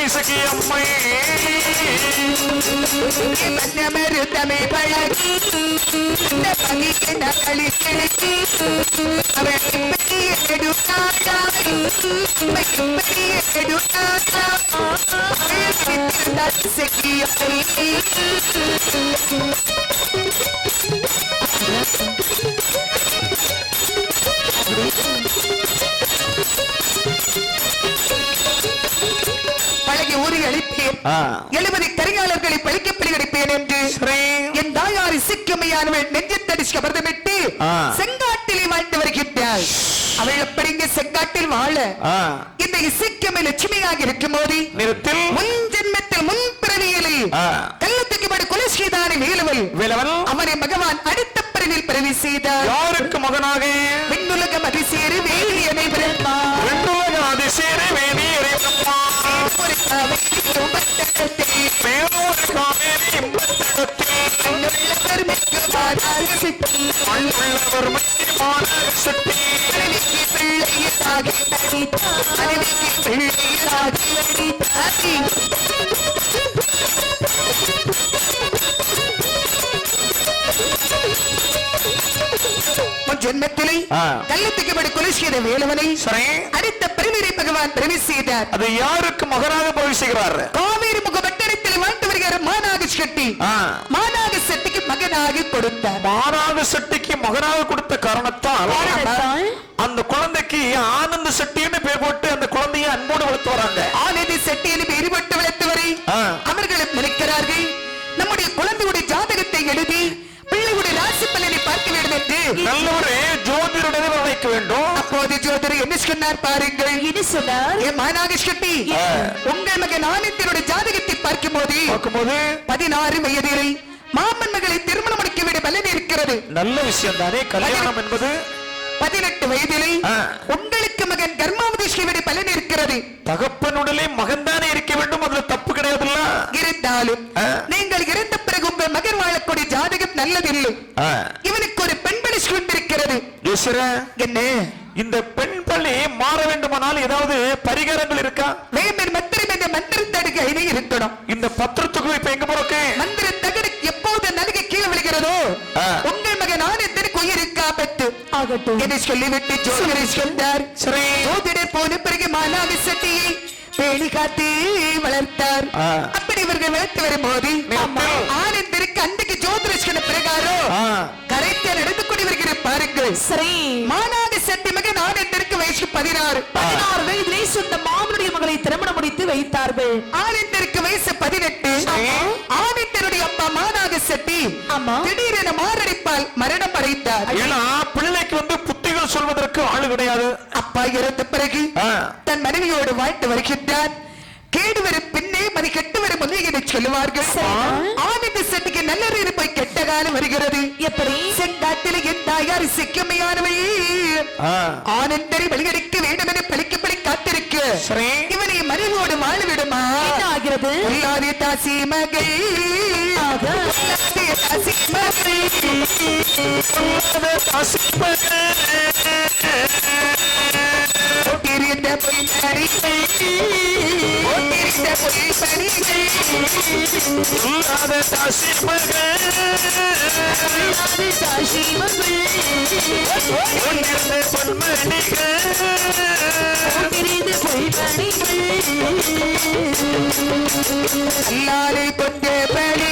இசக்கி அம்மை மருத்தமை பழகி பங்கின கழித்து அவள் பழகி ஊறி அளிப்பேன் 70 கரிகாலர்களை பழிக்கப்படி அடிப்பேன் என்று என் தாயார் இசைக்குமையானவள் நெஞ்சத்தடி கபர்தமிட்டு செங்காட்டிலே வாழ்ந்து வருகின்றாள். அவள் எப்படிங்க செங்காட்டில் வாழ இந்த இசைக்குமை லட்சுமியாக இருக்கும் போது முன் ஜென்மத்தில் முன் பிறவியிலே கள்ளத்துக்கு படி கொலை செய்தானே வேலவன் அவனை பகவான் அடுத்த பிறவியில் பிறவி செய்தார். யாருக்கு மகனாக? விண்ணுலகம் அதிசேரு வேதியனை பிறப்பார். விண்ணுலக அதிசேரு வேதியனை பிறப்பார். ஜென்மத்திலே கள்ளத்துக்கு படி கொலை செய்த வேலவனை அடுத்த பிறவியை பகவான் பிறவி செய்தார். அது யாருக்கு மகனாக போய் செய்கிறார்? காவேரி முகமண்டலத்தில் வாழ்ந்து வருகிற மாநாக செட்டி மாநாக செட்டிக்கு மகனாக கொடுத்தார். மாநாக செட்டிக்கு மகனாக கொடுத்த காரணத்தால் அந்த குழந்தைக்கு ஆனந்த செட்டின்னு பேர் போட்டு அந்த குழந்தையை அன்போடு வளர்த்து வராங்க. ஆனந்தி செட்டின்னு பேர் போட்டு வளர்த்து வரை அவர்களும் நினைக்கிறார்கள் நம்முடைய குழந்தையுடைய ஜாதகத்தை எழுதி பிள்ளையுடைய ராசி பலனை பார்க்க வேண்டும் என்று நல்ல ஒரு ஜோதிடரை வைக்க வேண்டும். அப்போது ஜோதிடர் என்ன சொன்னார் பாருங்கள். இது சொன்னார், மாநாக செட்டி உங்கள் மகன் ஆனந்தினுடைய ஜாதகத்தை பார்க்கும் போது 16 வயதில் மாமன் மகளை திருமணம் முடிக்க வேண்டிய பலன் இருக்கிறது. நல்ல விஷயம் தானே கல்யாணம் என்பது. 18 வயதிலே உங்களுக்கு மகன் கர்மாவதி செய்வதை பலன் இருக்கிறது. தகப்பனுடனே மகன் தானே இருக்க வேண்டும், அதுல தப்பு கிடையாதுல்ல. இருந்தாலும் நீங்கள் இறந்த பிறகு உங்கள் மகன் வாழக்கூடிய ஜாதகம் நல்லதில்லை. இவனுக்கு ஒரு பெண் பலி கொண்டிருக்கிறது. என்ன இந்த பெண் பள்ளி மாற வேண்டுமானால் ஏதாவது பரிகாரங்கள் இருக்கா? மந்திரத்தடுகை இருக்கணும். இந்த பத்திரத்துக்கு இப்ப எங்க போறோம்? மந்திர தகடு எப்போது நலுகை கீழே விழுகிறதோ உங்கள் மகன் ஆனந்தனுக்கு உயிருக்கு ஆபத்து ஆகட்டும் என்று சொல்லிவிட்டு ஜோதிடர் சொன்னார். ஜோதிடர் போன பிறகு மாநாக செட்டியை பேணி காத்து வளர்த்தார். அப்படி இவர்கள் வளர்த்து வரும்போது ஆனந்தருக்கு அன்றைக்கு ஜோதிடர் சொன்ன பிரகாரம் கரைத்த நடந்து கொண்டு வருகிற பாருங்கள். சரி, மாநாக செட்டி மகன் ஆனந்தருக்கு வயசு 16 வயதிலே சொந்த மாமனுடைய மகளை திருமணம் முடித்து வைத்தார்கள். ஆனந்தருக்கு வயசு 18. ஆனந்தருடைய அப்பா மாநாக செட்டி திடீரென மாரடைப்பால் மரணம் அடைந்தார். பிள்ளைக்கு வந்து புத்திகள் சொல்வதற்கு ஆளு கிடையாது. அப்பா இறந்த பிறகு தன் மனைவியோடு வாழ்ந்து வருகின்றார். கேடு வரும் பின்னே மதி கெட்டு வரும் என்று சொல்லுவார்கள். ஆனந்த செட்டிக்கு நல்ல போய் கெட்ட காலம் வருகிறது. எப்படி? செங்காட்டில் என் தாயார் சிக்கமையானவையே ஆனந்தரை வழியடிக்க வேண்டும் என பழிக்க பழி காத்திருக்கு. இவனை மனைவியோடு வாழ விடுமா? என்ன ஆகிறது? தாசி மகள் எல்லாரை கொண்ட படி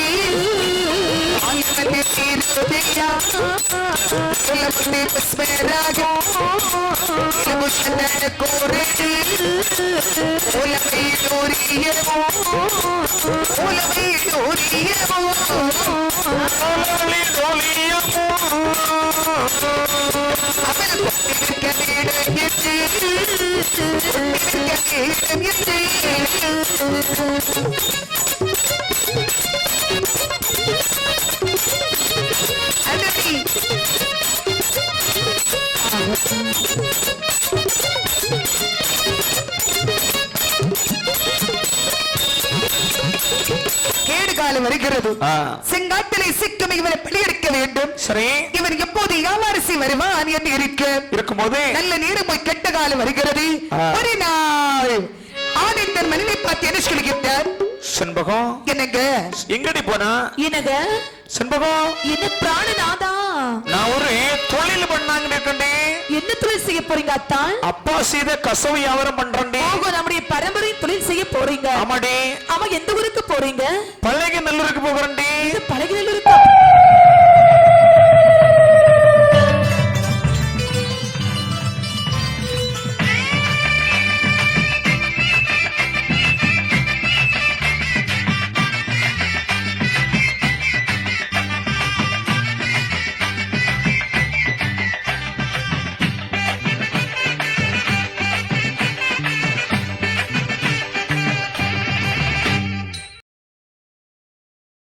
வருகிறது செங்காட்டிலே சிக்கும் இவனை பலியெடுக்க வேண்டும். சரி, இவன் எப்போது யாவாரசி வருவான் என்று இருக்கும்போது நல்ல நேரம் போய் கெட்ட காலம் வருகிறது. ஒரு நாள் ஆதித்தன் மனைவி பார்த்து என்ன சொல்லுகிறார்? செண்பகம், என்னங்க எங்கடி போனா? என்னங்க செண்பகம், என்ன பிராணநாதா, நான் ஒரு தொழில் பண்ணாங்க இருக்கண்டே. என்ன தொழில் செய்ய போறீங்க அத்தான்? அப்பா செய்த கசவு வியாபாரம் பண்றேன்டி. ஓகோ, நம்முடைய பரம்பரை தொழில் செய்ய போறீங்க. ஆமாடி. ஆமா, எந்த ஊருக்கு போறீங்க? பழகி நல்லூருக்கு போகிறேன்டி. பழகி நல்லூருக்கு